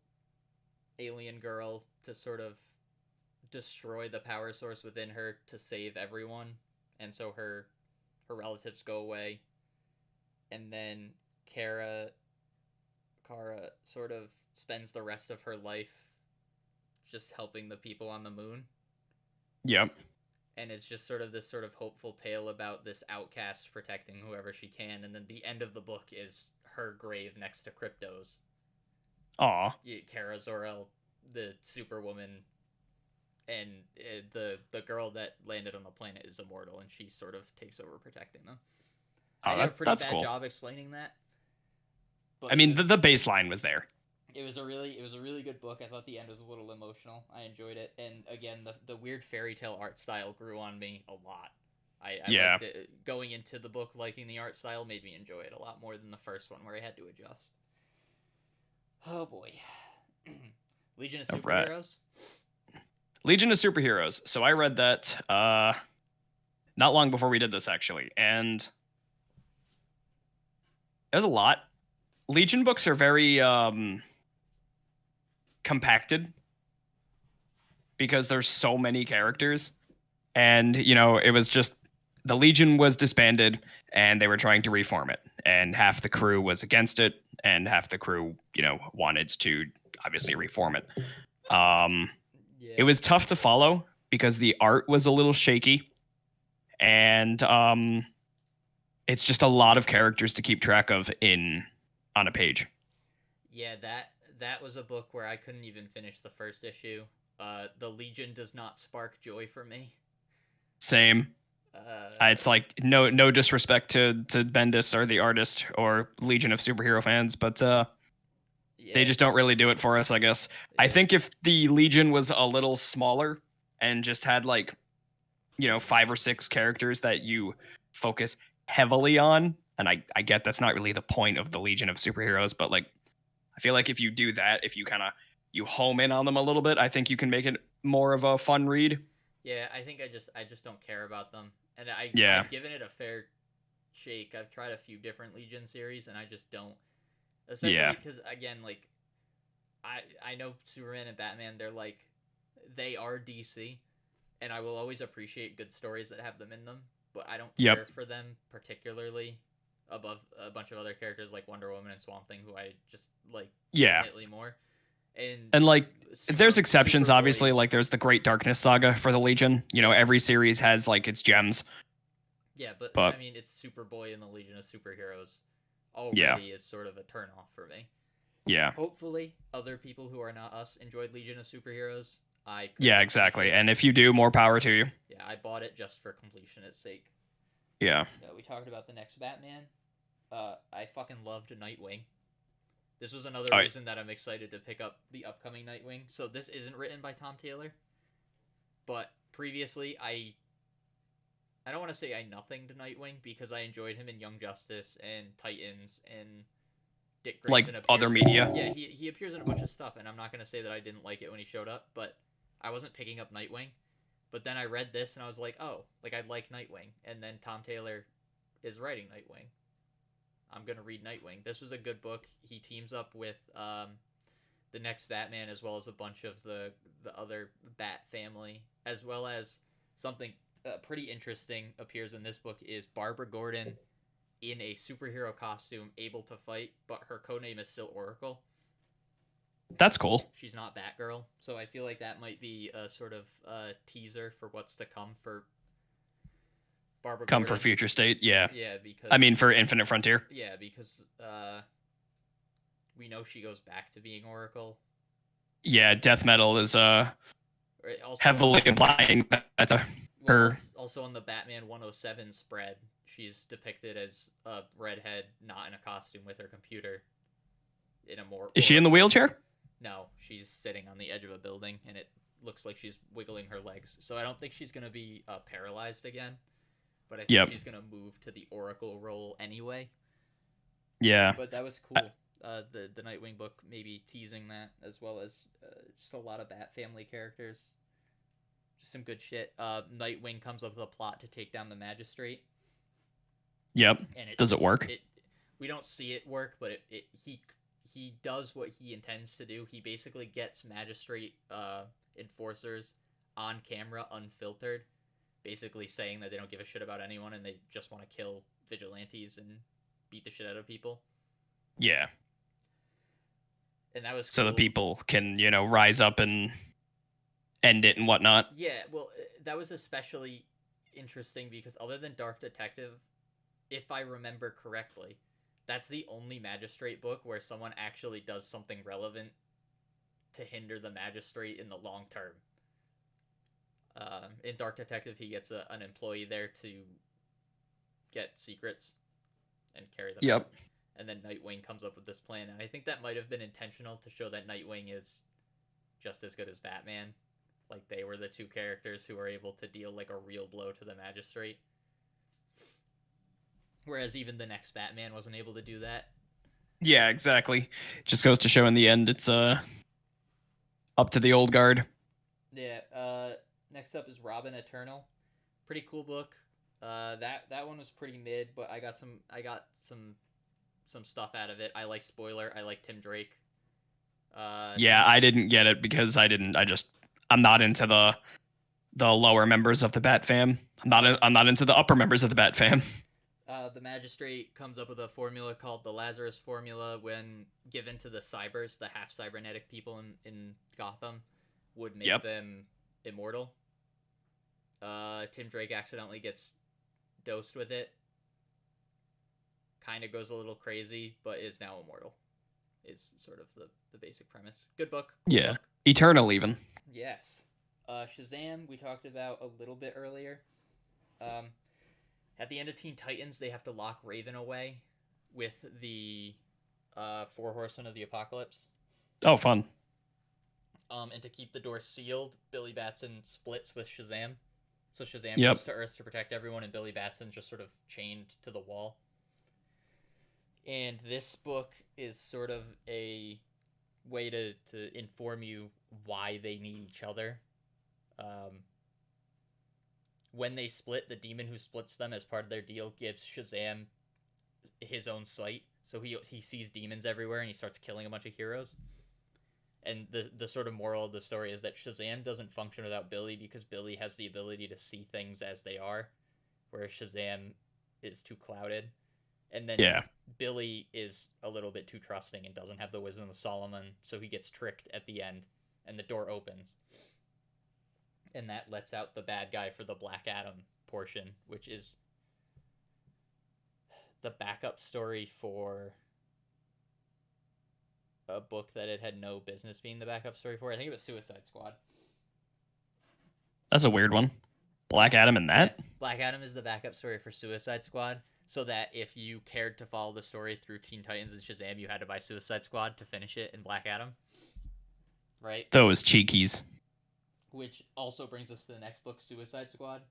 alien girl to sort of destroy the power source within her to save everyone, and so her relatives go away, and then Kara sort of spends the rest of her life just helping the people on the moon. Yep. And it's just sort of this sort of hopeful tale about this outcast protecting whoever she can, and then the end of the book is her grave next to Krypto's. Aw. Kara Zor-El, the Superwoman, and the girl that landed on the planet is immortal, and she sort of takes over protecting them. I did a pretty bad job explaining that. But I mean, the baseline was there. It was a really good book. I thought the end was a little emotional. I enjoyed it, and again, the weird fairy tale art style grew on me a lot. I liked it. Going into the book liking the art style made me enjoy it a lot more than the first one, where I had to adjust. Oh boy, Legion of Superheroes. Right. Legion of Superheroes. So I read that not long before we did this, actually, and there's a lot. Legion books are very compacted because there's so many characters, and it was just the Legion was disbanded and they were trying to reform it, and half the crew was against it and half the crew wanted to obviously reform it. It was tough to follow because the art was a little shaky, and it's just a lot of characters to keep track of on a page. Yeah, that was a book where I couldn't even finish the first issue. The Legion does not spark joy for me. Same. It's like no disrespect to Bendis or the artist or Legion of Superhero fans, but they just don't really do it for us, I guess. Yeah. I think if the Legion was a little smaller and just had 5 or 6 characters that you focus heavily on, and I get that's not really the point of the Legion of Superheroes, but I feel like if you do that, if you you home in on them a little bit, I think you can make it more of a fun read. Yeah, I think I just don't care about them, and I've given it a fair shake. I've tried a few different Legion series, and I just don't, especially because again, I know Superman and Batman, they are DC, and I will always appreciate good stories that have them in them, but I don't care for them particularly above a bunch of other characters like Wonder Woman and Swamp Thing, who I just like infinitely more. And there's exceptions, obviously. There's the Great Darkness Saga for the Legion. Every series has its gems. Yeah, but I mean, it's Superboy in the Legion of Superheroes already is sort of a turnoff for me. Yeah. Hopefully, other people who are not us enjoyed Legion of Superheroes. I could Yeah, not exactly. finish it. And if you do, more power to you. Yeah, I bought it just for completionist's sake. Yeah. We talked about the next Batman. I fucking loved Nightwing. This was another Oh, reason that I'm excited to pick up the upcoming Nightwing. So this isn't written by Tom Taylor, but previously I don't want to say I nothinged Nightwing because I enjoyed him in Young Justice and Titans and Dick like Grayson appears other media. Yeah, he appears in a bunch of stuff, and I'm not gonna say that I didn't like it when he showed up, but I wasn't picking up Nightwing. But then I read this and I was like, oh, like I like Nightwing, and then Tom Taylor is writing Nightwing. I'm gonna read Nightwing. This was a good book. He teams up with the next Batman as well as a bunch of the other Bat family, as well as something pretty interesting appears in this book is Barbara Gordon in a superhero costume able to fight, but her codename is still Oracle. That's cool. She's not Batgirl, so I feel like that might be a sort of teaser for what's to come for Barbara Come Gordon. for Future State, yeah. Yeah, because I mean, for Infinite Frontier. Yeah, because we know she goes back to being Oracle. Yeah, Death Metal is Also, heavily implying that's her. Also on the Batman 107 spread, she's depicted as a redhead, not in a costume with her computer. In a more Is she in the wheelchair? No, she's sitting on the edge of a building, and it looks like she's wiggling her legs. So I don't think she's gonna be paralyzed again, but I think she's gonna move to the Oracle role anyway. Yeah. But that was cool. The Nightwing book maybe teasing that, as well as just a lot of Bat family characters. Just some good shit. Nightwing comes up with a plot to take down the Magistrate. Yep. And Does it work? We don't see it work, but he does what he intends to do. He basically gets Magistrate enforcers on camera, unfiltered, basically saying that they don't give a shit about anyone and they just want to kill vigilantes and beat the shit out of people. Yeah. And that was cool. So the people can, rise up and end it and whatnot. Yeah, well, that was especially interesting because other than Dark Detective, if I remember correctly, that's the only Magistrate book where someone actually does something relevant to hinder the Magistrate in the long term. In Dark Detective, he gets an employee there to get secrets and carry them out. And then Nightwing comes up with this plan, and I think that might have been intentional to show that Nightwing is just as good as Batman. Like, they were the two characters who were able to deal, like, a real blow to the Magistrate. Whereas even the next Batman wasn't able to do that. Yeah, exactly. Just goes to show in the end it's up to the old guard. Yeah, next up is Robin Eternal. Pretty cool book. That one was pretty mid, but I got some stuff out of it. I like Spoiler. I like Tim Drake. I didn't get it because I'm not into the lower members of the Bat fam. I'm not into the upper members of the Bat fam. The Magistrate comes up with a formula called the Lazarus Formula when given to the Cybers, the half-cybernetic people in Gotham, would make them immortal. Tim Drake accidentally gets dosed with it. Kind of goes a little crazy, but is now immortal. Is sort of the basic premise. Good book. Yeah. Book. Eternal even. Yes. Shazam, we talked about a little bit earlier. At the end of Teen Titans, they have to lock Raven away with the 4 Horsemen of the Apocalypse. Oh, fun. And to keep the door sealed, Billy Batson splits with Shazam. So Shazam goes to Earth to protect everyone, and Billy Batson just sort of chained to the wall. And this book is sort of a way to inform you why they need each other. When they split, the demon who splits them as part of their deal gives Shazam his own sight. So he sees demons everywhere and he starts killing a bunch of heroes. And the sort of moral of the story is that Shazam doesn't function without Billy because Billy has the ability to see things as they are, whereas Shazam is too clouded. And then Billy is a little bit too trusting and doesn't have the wisdom of Solomon, so he gets tricked at the end, and the door opens. And that lets out the bad guy for the Black Adam portion, which is the backup story for a book that it had no business being the backup story for. I think it was Suicide Squad. That's a weird one. Black Adam and that? Yeah, Black Adam is the backup story for Suicide Squad, so that if you cared to follow the story through Teen Titans and Shazam, you had to buy Suicide Squad to finish it in Black Adam. Right? Those cheekies. Which also brings us to the next book, Suicide Squad.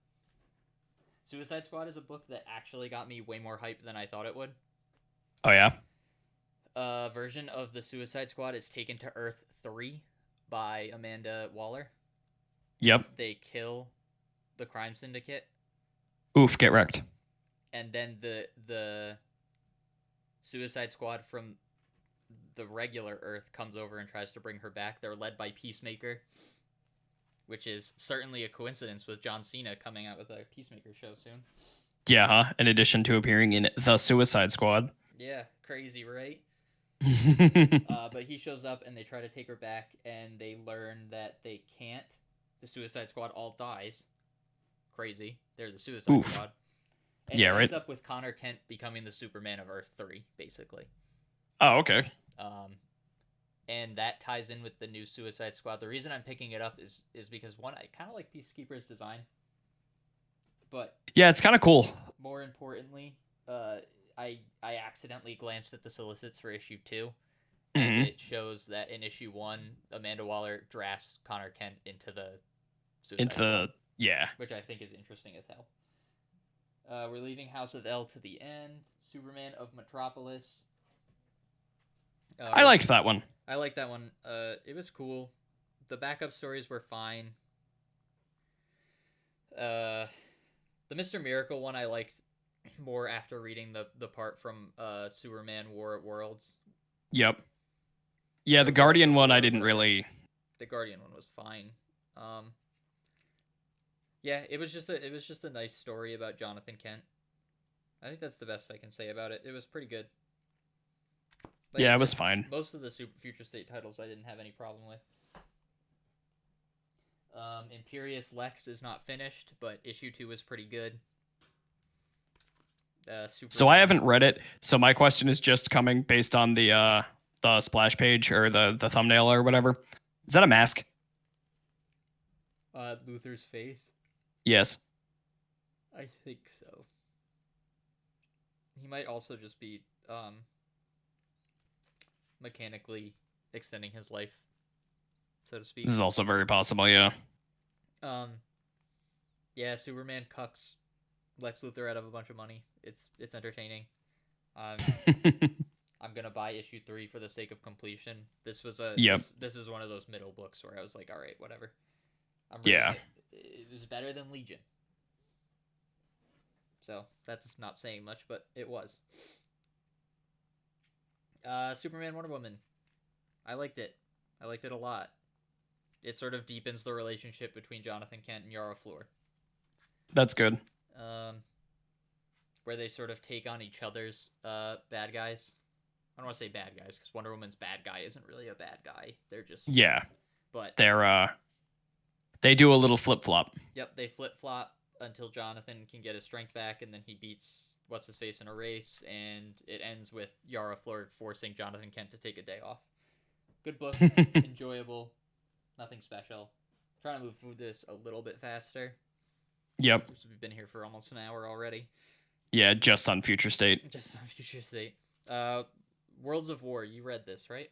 Suicide Squad is a book that actually got me way more hype than I thought it would. Oh, yeah? A version of the Suicide Squad is taken to Earth 3 by Amanda Waller. Yep. They kill the crime syndicate. Oof, get wrecked. And then the Suicide Squad from the regular Earth comes over and tries to bring her back. They're led by Peacemaker, which is certainly a coincidence with John Cena coming out with a Peacemaker show soon. Yeah, huh? In addition to appearing in The Suicide Squad. Yeah, crazy, right? But he shows up and they try to take her back, and they learn that they can't. The Suicide Squad all dies. Crazy. They're the Suicide Squad. And yeah, it right. ends up with Connor Kent becoming the Superman of Earth 3, basically. Oh, okay. And that ties in with the new Suicide Squad. The reason I'm picking it up is because, one, I kind of like Peacekeeper's design. But yeah, it's kind of cool. More importantly, I accidentally glanced at the solicits for issue 2, and it shows that in issue 1, Amanda Waller drafts Connor Kent into the Suicide Squad. Yeah. Which I think is interesting as hell. We're leaving House of L to the end. Superman of Metropolis. I liked that one. I liked that one. It was cool. The backup stories were fine. The Mr. Miracle one I liked more after reading the part from Superman War at Worlds. Yep. Yeah, the Guardian one I didn't really... The Guardian one was fine. Yeah, it was just a nice story about Jonathan Kent. I think that's the best I can say about it. It was pretty good. Like yeah, it was fine. Most of the Future State titles I didn't have any problem with. Imperious Lex is not finished, but issue 2 was pretty good. So I haven't read it, so my question is just coming based on the splash page or the thumbnail or whatever. Is that a mask? Luther's face? Yes. I think so. He might also just be mechanically extending his life, so to speak. This is also very possible, yeah. Yeah, Superman cucks Lex Luthor out of a bunch of money. It's entertaining. I'm gonna buy issue 3 for the sake of completion. This was this is one of those middle books where I was like, all right, whatever. It was better than Legion. So that's not saying much, but it was. Superman Wonder Woman. I liked it. I liked it a lot. It sort of deepens the relationship between Jonathan Kent and Yara Flor. That's good. Where they sort of take on each other's bad guys. I don't want to say bad guys, because Wonder Woman's bad guy isn't really a bad guy. They're just... Yeah. But... They do a little flip-flop. Yep, they flip-flop until Jonathan can get his strength back, and then he beats What's-His-Face in a race, and it ends with Yara Flor forcing Jonathan Kent to take a day off. Good book. Enjoyable. Nothing special. Trying to move through this a little bit faster. Yep. We've been here for almost an hour already. Yeah, just on Future State. Just on Future State. Worlds of War. You read this, right?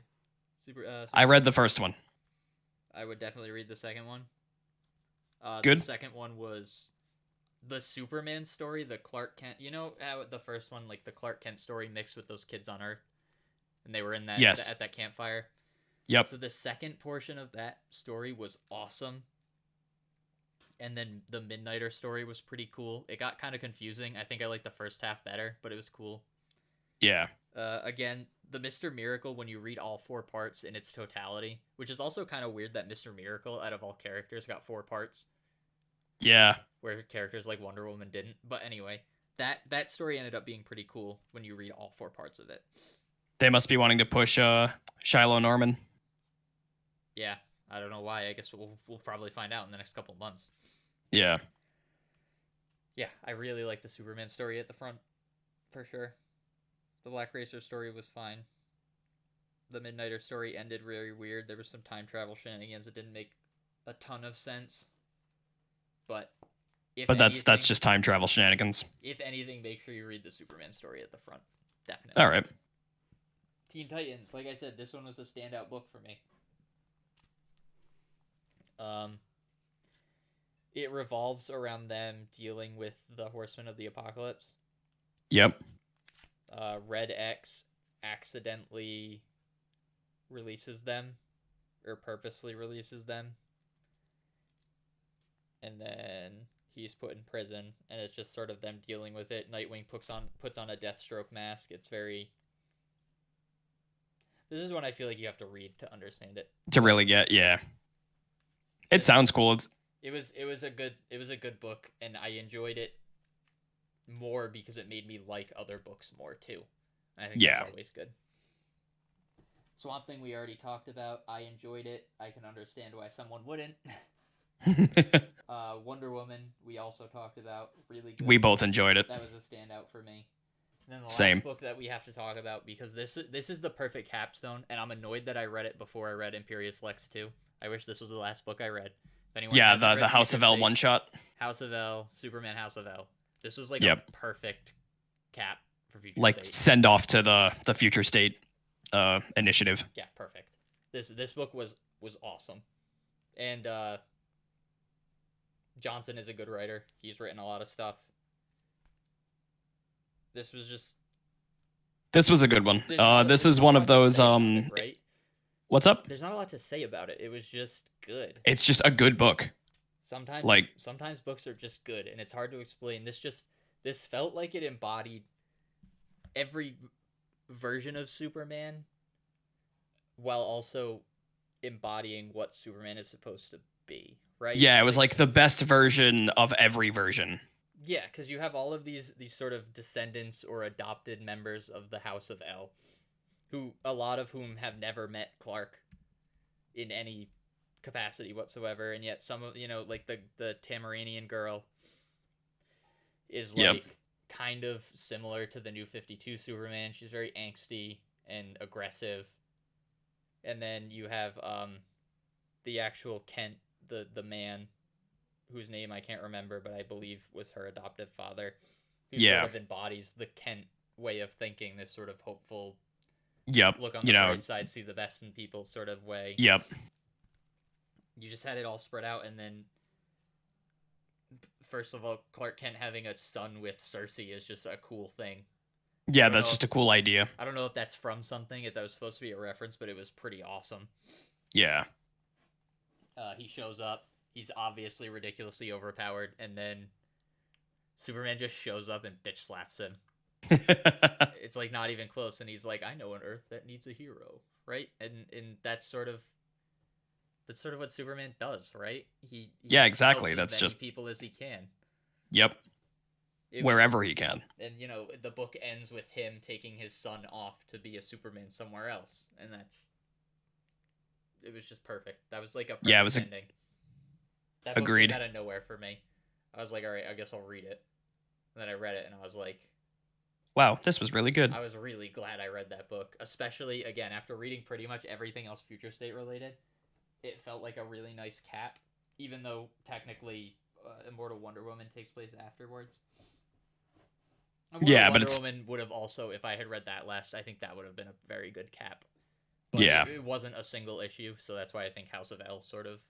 Super I read the first one. I would definitely read the second one. Good. The second one was the Superman story, the Clark Kent. You know how the first one, like the Clark Kent story, mixed with those kids on Earth, and they were in that at that campfire. Yep. So the second portion of that story was awesome. And then the Midnighter story was pretty cool. It got kind of confusing. I think I liked the first half better, but it was cool. Yeah. Again, the Mr. Miracle, when you read all 4 parts in its totality, which is also kind of weird that Mr. Miracle, out of all characters, got 4 parts. Yeah. Where characters like Wonder Woman didn't. But anyway, that story ended up being pretty cool when you read all 4 parts of it. They must be wanting to push Shiloh Norman. Yeah. I don't know why. I guess we'll probably find out in the next couple months. Yeah. Yeah, I really like the Superman story at the front, for sure. The Black Racer story was fine. The Midnighter story ended really weird. There was some time travel shenanigans that didn't make a ton of sense. But that's just time travel shenanigans. If anything, make sure you read the Superman story at the front. Definitely. All right. Teen Titans, like I said, this one was a standout book for me. It revolves around them dealing with the Horsemen of the Apocalypse. Yep. Red X accidentally releases them, or purposefully releases them, and then he's put in prison, and it's just sort of them dealing with it. Nightwing puts on a Deathstroke mask. It's very... This is one I feel like you have to read to understand it. To really get, yeah. It sounds cool. It was a good book, and I enjoyed it more because it made me like other books more too. I think that's always good. Swamp Thing we already talked about. I enjoyed it. I can understand why someone wouldn't. Wonder Woman we also talked about. Really good. We both enjoyed it. That was a standout for me. And then the Same. last book that we have to talk about, because this is the perfect capstone, and I'm annoyed that I read it before I read Imperious Lex 2. I wish this was the last book I read. If anyone the House of L one shot. House of L, Superman House of L. This was like a perfect cap for Future State. Send off to the Future State initiative. Yeah, perfect. This book was awesome. And Johnson is a good writer. He's written a lot of stuff. This was a good one. This is one of those right? What's up? There's not a lot to say about it. It was just good. It's just a good book. Sometimes books are just good, and it's hard to explain. This felt like it embodied every version of Superman while also embodying what Superman is supposed to be, right? Yeah, it was like the best version of every version. Yeah, because you have all of these sort of descendants or adopted members of the House of L, a lot of whom have never met Clark in any capacity whatsoever, and yet some of, like the Tamaranian girl is kind of similar to the New 52 Superman. She's very angsty and aggressive. And then you have the actual Kent, the man whose name I can't remember, but I believe was her adoptive father, who sort of embodies the Kent way of thinking, this sort of hopeful look on the bright side, see the best in people sort of way. Yep. You just had it all spread out, and then first of all, Clark Kent having a son with Cersei is just a cool thing. Yeah, that's just a cool idea. I don't know if that's from something, if that was supposed to be a reference, but it was pretty awesome. Yeah. He shows up. He's obviously ridiculously overpowered, and then Superman just shows up and bitch slaps him. It's like not even close, and he's like, "I know an Earth that needs a hero," right? And that's sort of what Superman does, right? He exactly. That's just people as he can. Yep. Wherever he can. And the book ends with him taking his son off to be a Superman somewhere else, and it was just perfect. That was like a perfect ending. That book came out of nowhere for me. I was like, all right, I guess I'll read it. And then I read it, and I was like, wow, this was really good. I was really glad I read that book, especially, again, after reading pretty much everything else Future State related. It felt like a really nice cap, even though technically Immortal Wonder Woman takes place afterwards. Wonder Woman would have also, if I had read that last, I think that would have been a very good cap. But it wasn't a single issue, so that's why I think House of L sort of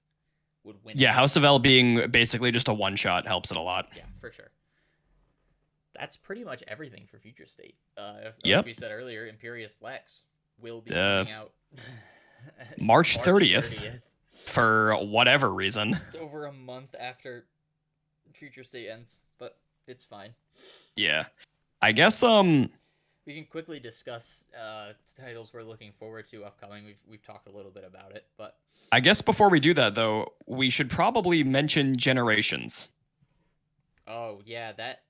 would win. Yeah, House of L being basically just a one-shot helps it a lot. Yeah, for sure. That's pretty much everything for Future State. Like we said earlier, Imperious Lex will be coming out March 30th. For whatever reason. It's over a month after Future State ends, but it's fine. Yeah. I guess we can quickly discuss titles we're looking forward to upcoming. We've talked a little bit about it, but I guess before we do that though, we should probably mention Generations. Oh, yeah, that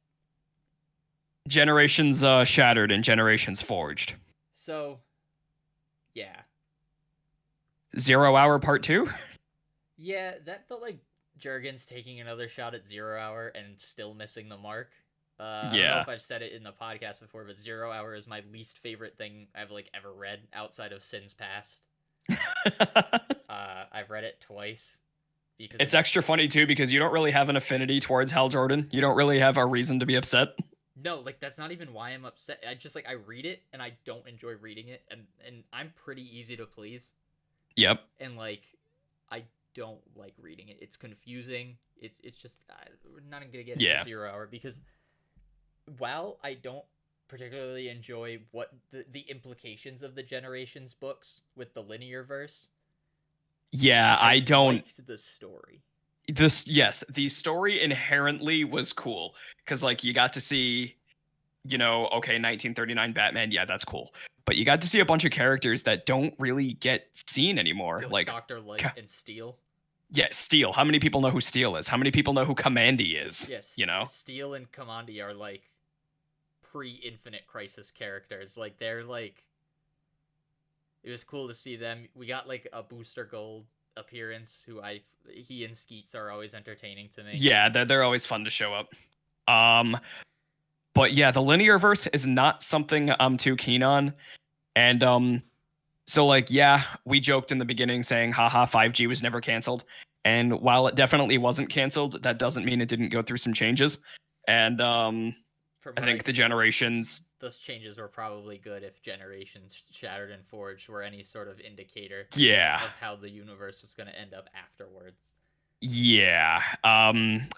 Generations Shattered and Generations Forged. So, yeah. 0 Hour Part 2? Yeah, that felt like Jurgens taking another shot at 0 Hour and still missing the mark. I don't know if I've said it in the podcast before, but 0 Hour is my least favorite thing I've like ever read outside of Sin's Past. I've read it twice because it's extra funny too because you don't really have an affinity towards Hal Jordan. You don't really have a reason to be upset. No, like that's not even why I'm upset. I just like I read it and I don't enjoy reading it, and I'm pretty easy to please. Yep. And like I don't like reading it. It's confusing. It's just we're not gonna get into 0 Hour because while I don't particularly enjoy what the implications of the Generations books with the linear verse. Yeah, I don't liked the story. The story inherently was cool because like you got to see, you know, okay, 1939 Batman, yeah, that's cool. But you got to see a bunch of characters that don't really get seen anymore, like Dr. Light and Steel. Yeah, Steel. How many people know who Steel is? How many people know who Commandy is? Yes, you know, Steel and Commandy are like pre-Infinite Crisis characters. Like they're like, it was cool to see them. We got like a Booster Gold appearance he and Skeets are always entertaining to me. Yeah, they're always fun to show up. But yeah, the linear verse is not something I'm too keen on. And so like, yeah, we joked in the beginning saying, haha, 5G was never canceled. And while it definitely wasn't canceled, that doesn't mean it didn't go through some changes. And I think the Generations... Those changes were probably good if Generations, Shattered, and Forged were any sort of indicator of how the universe was going to end up afterwards. Yeah.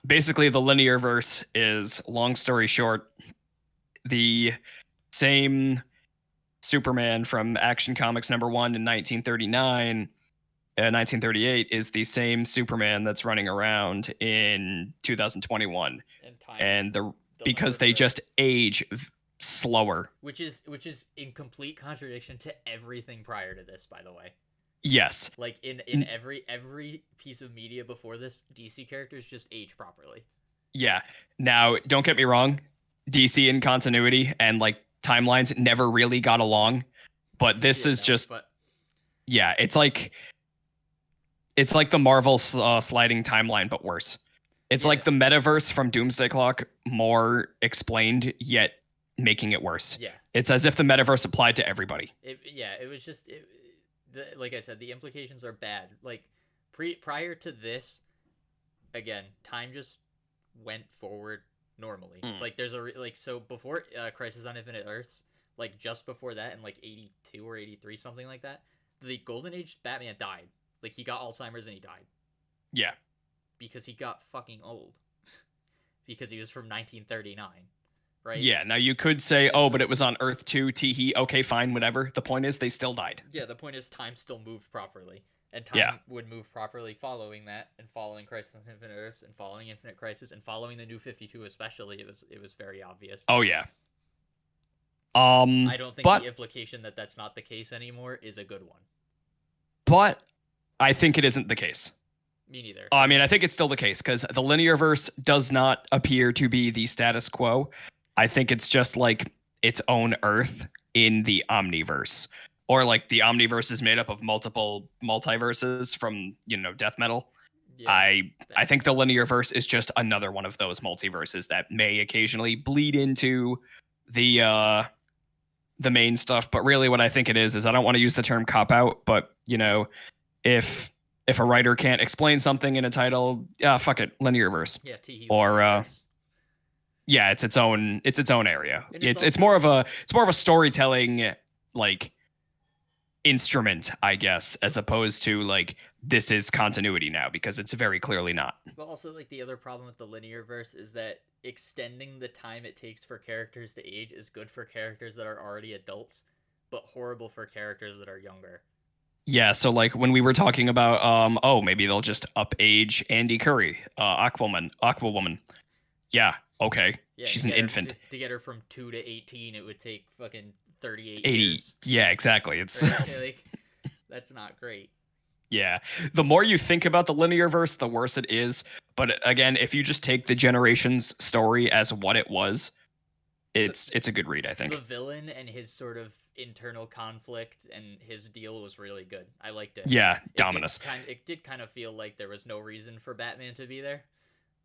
Basically, the linear verse is, long story short, the same Superman from Action Comics #1 in 1939... 1938 is the same Superman that's running around in 2021, and because they just age slower, which is in complete contradiction to everything prior to this, by the way. Yes, like in every piece of media before this, DC characters just age properly. Yeah. Now, don't get me wrong, DC in continuity and like timelines never really got along, but this is just yeah, it's like the Marvel sliding timeline, but worse. It's like the metaverse from Doomsday Clock, more explained, yet making it worse. Yeah. It's as if the metaverse applied to everybody. It was just... like I said, the implications are bad. Like, prior to this, again, time just went forward normally. Like, there's so before Crisis on Infinite Earths, like, just before that, in, like, 82 or 83, something like that, the Golden Age Batman died. Like, he got Alzheimer's and he died. Yeah. Because he got fucking old. Because he was from 1939, right? Yeah, now you could say, but it was on Earth 2, teehee, okay, fine, whatever. The point is, they still died. Yeah, the point is time still moved properly. And time would move properly following that, and following Crisis on Infinite Earths, and following Infinite Crisis, and following the New 52 especially, it was very obvious. Oh, yeah. I don't think the implication that that's not the case anymore is a good one. But I think it isn't the case. Me neither. I mean, I think it's still the case because the linear verse does not appear to be the status quo. I think it's just like its own Earth in the Omniverse, or like the Omniverse is made up of multiple multiverses from, you know, death metal. Yeah, I think the linear verse is just another one of those multiverses that may occasionally bleed into the main stuff. But really what I think it is I don't want to use the term cop out, but you know, if a writer can't explain something in a title, fuck it, linear verse. Yeah, or yeah, it's its own area. It's more of a storytelling like instrument, I guess, as opposed to like this is continuity now, because it's very clearly not. But also, like, the other problem with the linear verse is that extending the time it takes for characters to age is good for characters that are already adults, but horrible for characters that are younger. Yeah, so like when we were talking about maybe they'll just up age Andy Curry, Aquawoman. Yeah, okay. Yeah, she's an infant. To get her from 2 to 18, it would take fucking 38 80 years. Yeah, exactly. It's like, that's not great. Yeah. The more you think about the linear verse, the worse it is. But again, if you just take the Generations story as what it was, it's a good read, I think. The villain and his sort of internal conflict and his deal was really good. I liked it. Yeah, Dominus. It did kind of feel like there was no reason for Batman to be there.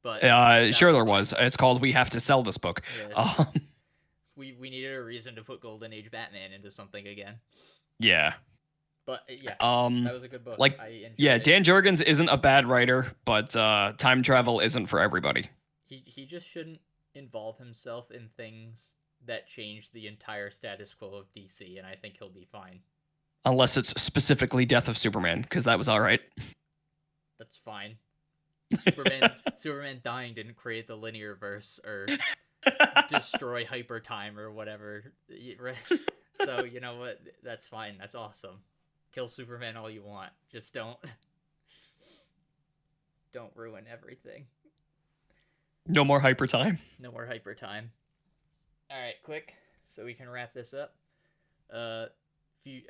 But Sure there was. It's called We Have to Sell This Book. Yeah, we needed a reason to put Golden Age Batman into something again. Yeah. But yeah, that was a good book. Like, I enjoyed it. Dan Jurgens isn't a bad writer, but time travel isn't for everybody. He just shouldn't involve himself in things that change the entire status quo of DC, and I think he'll be fine. Unless it's specifically Death of Superman, because that was all right. That's fine. Superman dying didn't create the linear verse or destroy hyper time or whatever. So you know what? That's fine. That's awesome. Kill Superman all you want. Just don't ruin everything. No more hyper time. No more hyper time. All right, quick, so we can wrap this up. Few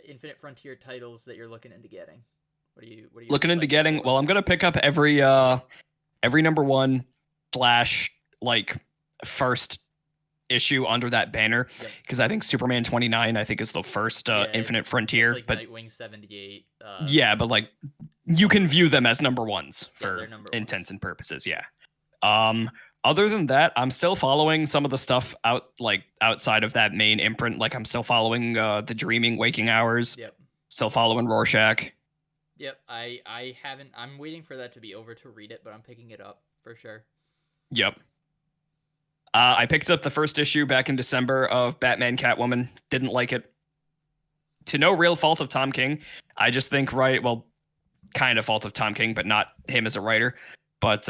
Infinite Frontier titles that you're looking into getting. What are you looking into getting? Well, I'm gonna pick up every number one / like first issue under that banner, because I think Superman 29 I think is the first Infinite Frontier, like but Nightwing 78. Yeah, but like you can view them as number ones for number intents and purposes. Yeah. Other than that, I'm still following some of the stuff outside of that main imprint. Like I'm still following the Dreaming Waking Hours. Yep. Still following Rorschach. Yep. I haven't. I'm waiting for that to be over to read it, but I'm picking it up for sure. Yep. I picked up the first issue back in December of Batman Catwoman. Didn't like it. To no real fault of Tom King. I just think kind of fault of Tom King, but not him as a writer. But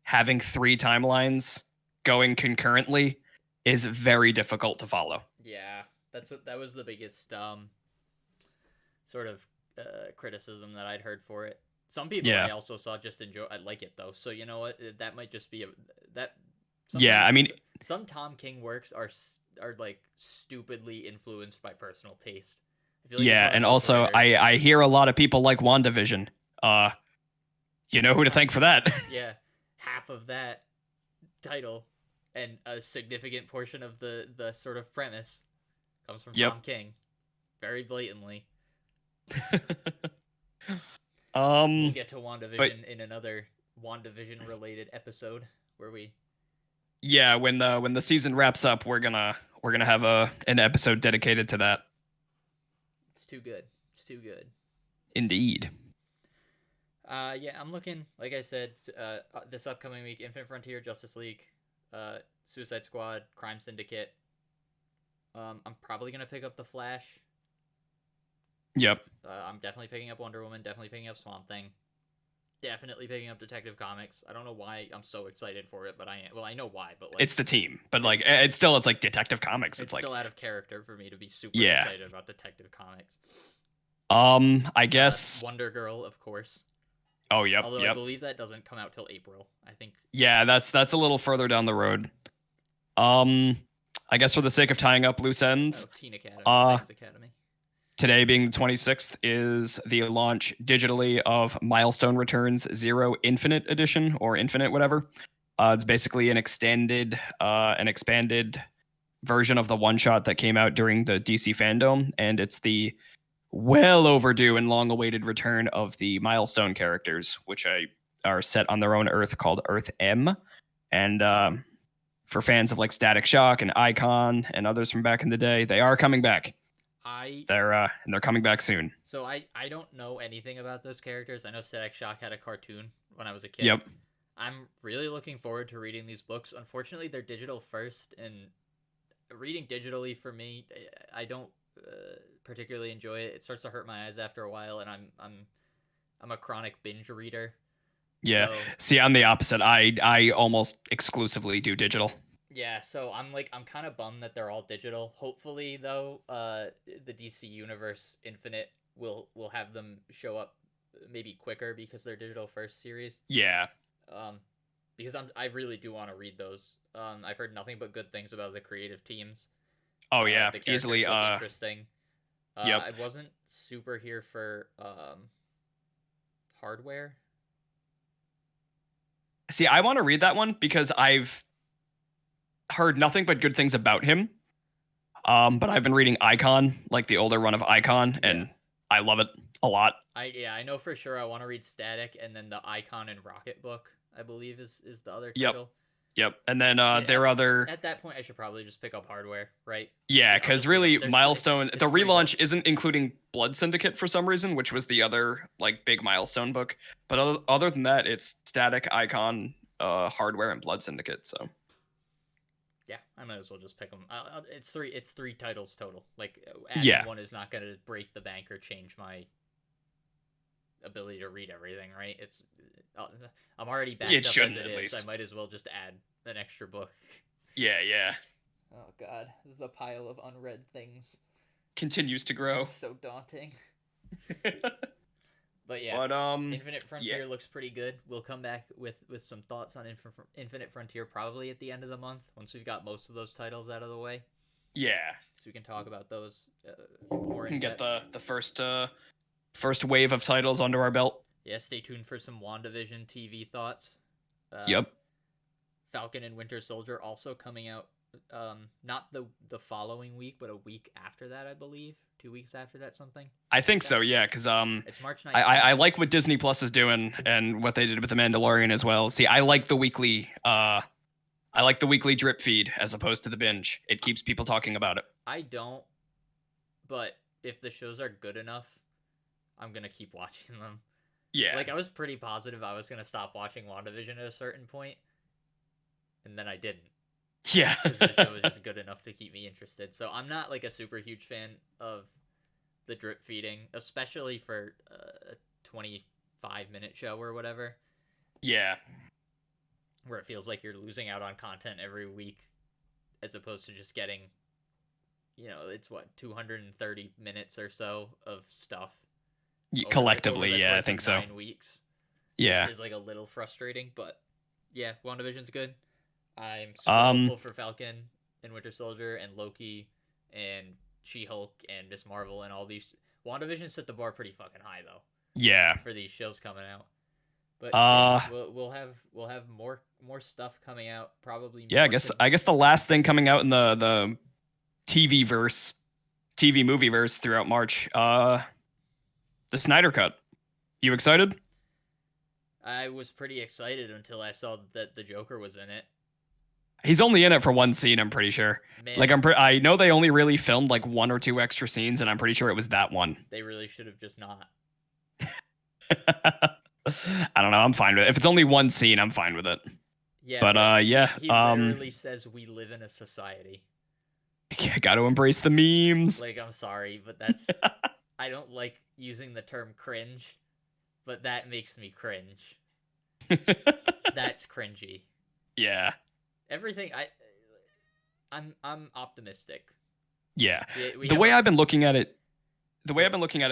having 3 timelines going concurrently is very difficult to follow. Yeah, that was the biggest sort of criticism that I'd heard for it. Some people I also saw just I like it though. So you know what, that might just be I mean, some Tom King works are like stupidly influenced by personal taste. I feel like and also I hear a lot of people like Wanda Vision. You know who to thank for that. Yeah, half of that title and a significant portion of the sort of premise comes from Tom King, very blatantly. We'll get to WandaVision in another WandaVision related episode where we. Yeah, when the season wraps up, we're gonna have an episode dedicated to that. It's too good. It's too good. Indeed. Yeah, I'm looking, like I said, this upcoming week, Infinite Frontier, Justice League, Suicide Squad, Crime Syndicate. I'm probably gonna pick up The Flash. Yep. I'm definitely picking up Wonder Woman, definitely picking up Swamp Thing. Definitely picking up Detective Comics. I don't know why I'm so excited for it, but I am. Well, I know why, but like it's the team. But like it's like Detective Comics. It's like still out of character for me to be super excited about Detective Comics. I guess Wonder Girl, of course. Oh, yep. Although I believe that doesn't come out till April, I think. Yeah, that's a little further down the road. I guess for the sake of tying up loose ends, Teen Academy, Titans Academy. Today being the 26th is the launch digitally of Milestone Returns Zero Infinite Edition, or Infinite whatever. It's basically an expanded version of the one-shot that came out during the DC Fandom, and it's the well overdue and long awaited return of the Milestone characters, which are set on their own Earth called Earth M. And for fans of like Static Shock and Icon and others from back in the day, they are coming back. They're coming back soon. So I don't know anything about those characters. I know Static Shock had a cartoon when I was a kid. Yep. I'm really looking forward to reading these books. Unfortunately, they're digital first, and reading digitally for me, I don't particularly enjoy it. It starts to hurt my eyes after a while, and I'm a chronic binge reader. Yeah. So, see, I'm the opposite. I almost exclusively do digital. Yeah, so I'm kind of bummed that they're all digital. Hopefully, though, the DC Universe Infinite will have them show up maybe quicker because they're digital first series. Yeah. Because I really do want to read those. I've heard nothing but good things about the creative teams. Oh yeah, the easily. Look interesting. Yep. I wasn't super here for Hardware. See, I want to read that one because I've heard nothing but good things about him. But I've been reading Icon, like the older run of Icon, and I love it a lot. I know for sure I want to read Static and then the Icon and Rocket book. I believe is the other Yep. title. Yep. And then Yeah, their other. At that point, I should probably just pick up Hardware, right? Yeah, I'll because just pick up- really, there's- Milestone, it's the 3 relaunch books. isn't including Blood Syndicate for some reason, which was the other like big Milestone book. But other than that, it's Static, Icon, Hardware, and Blood Syndicate. So Yeah, I might as well just pick them. It's three titles total. Like adding Yeah. one is not going to break the bank or change my ability to read everything, right? I'm already backed It up as shouldn't, it at is. least. I might as well just add an extra book. yeah, Oh god, the pile of unread things. continues to grow. So daunting. But yeah, But Infinite Frontier looks pretty good. We'll come back with some thoughts on Infinite Frontier probably at the end of the month once we've got most of those titles out of the way. yeah, So we can talk about those more. can get the first wave of titles under our belt. Yeah, stay tuned for some WandaVision TV thoughts. Yep. Falcon and Winter Soldier also coming out not the following week, but a week after that, I believe. 2 weeks after that, something. I think so, yeah, because It's March 19th. I like what Disney Plus is doing and what they did with The Mandalorian as well. See, I like the weekly drip feed as opposed to the binge. It keeps people talking about it. I don't, but if the shows are good enough, I'm gonna keep watching them. Yeah. Like I was pretty positive I was gonna stop watching WandaVision at a certain point, and then I didn't. Yeah. Because the show was just good enough to keep me interested. So I'm not like a super huge fan of the drip feeding, especially for a 25-minute show or whatever, Yeah. where it feels like you're losing out on content every week as opposed to just getting, it's what, 230 minutes or so of stuff. Collectively, over the yeah, I course think of so. 9 weeks. Yeah. Is like a little frustrating, but yeah, WandaVision's good. I'm super hopeful for Falcon and Winter Soldier and Loki and She-Hulk and Miss Marvel and all these. WandaVision set the bar pretty fucking high though. Yeah. For these shows coming out. But we'll have more stuff coming out probably. Yeah, I guess the last thing coming out in the TV movie verse throughout March, the Snyder Cut. You excited? I was pretty excited until I saw that the Joker was in it. He's only in it for one scene, I'm pretty sure. Man, Like I know they only really filmed like 1 or 2 extra scenes, and I'm pretty sure it was that one. They really should have just not. I don't know. I'm fine with it. If it's only one scene, I'm fine with it. Yeah, But yeah. He literally says we live in a society. Got to embrace the memes. Like, I'm sorry, but that's I don't like using the term cringe, but that makes me cringe. That's cringy. Yeah. Everything I'm optimistic. Yeah. The way I've been looking at it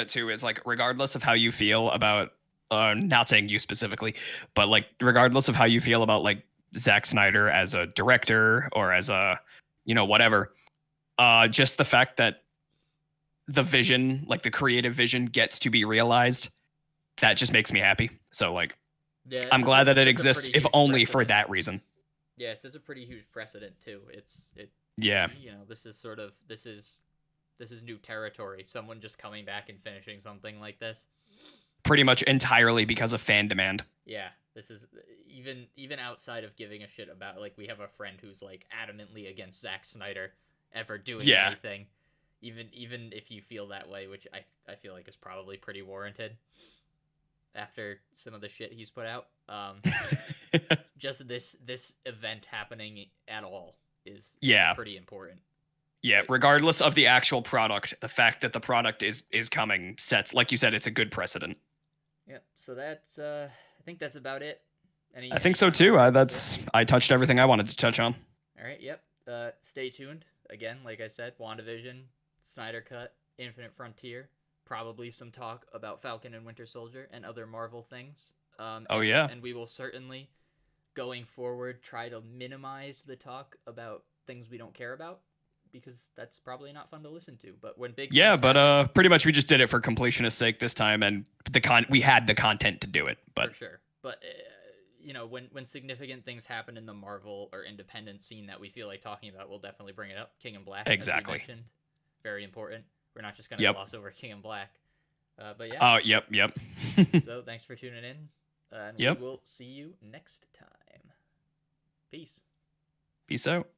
too is like regardless of how you feel about not saying you specifically, but like regardless of how you feel about like Zack Snyder as a director or as a whatever, just the fact that the vision, like the creative vision, gets to be realized, that just makes me happy. So like, yeah, I'm glad that it exists, if only for that reason. Yeah, it's a pretty huge precedent too. Yeah. This is new territory. Someone just coming back and finishing something like this. Pretty much entirely because of fan demand. Yeah, this is even outside of giving a shit about, like, we have a friend who's like adamantly against Zack Snyder ever doing anything. Even if you feel that way, which I feel like is probably pretty warranted after some of the shit he's put out. Just this event happening at all is pretty important. Yeah, regardless of the actual product, the fact that the product is coming sets, like you said, it's a good precedent. Yep. So that's I think that's about it. I think so too. I touched everything I wanted to touch on. All right. Yep. Stay tuned. Again, like I said, WandaVision, Snyder Cut, Infinite Frontier, probably some talk about Falcon and Winter Soldier and other Marvel things. And we will certainly, going forward, try to minimize the talk about things we don't care about, because that's probably not fun to listen to. But when big pretty much we just did it for completionist sake this time, and we had the content to do it. But for sure. But when significant things happen in the Marvel or independent scene that we feel like talking about, we'll definitely bring it up. King in Black, exactly. As we mentioned, very important. We're not just gonna gloss over King in Black. But yeah. Oh, yep. So thanks for tuning in. And Yep. we will see you next time. Peace. Peace out.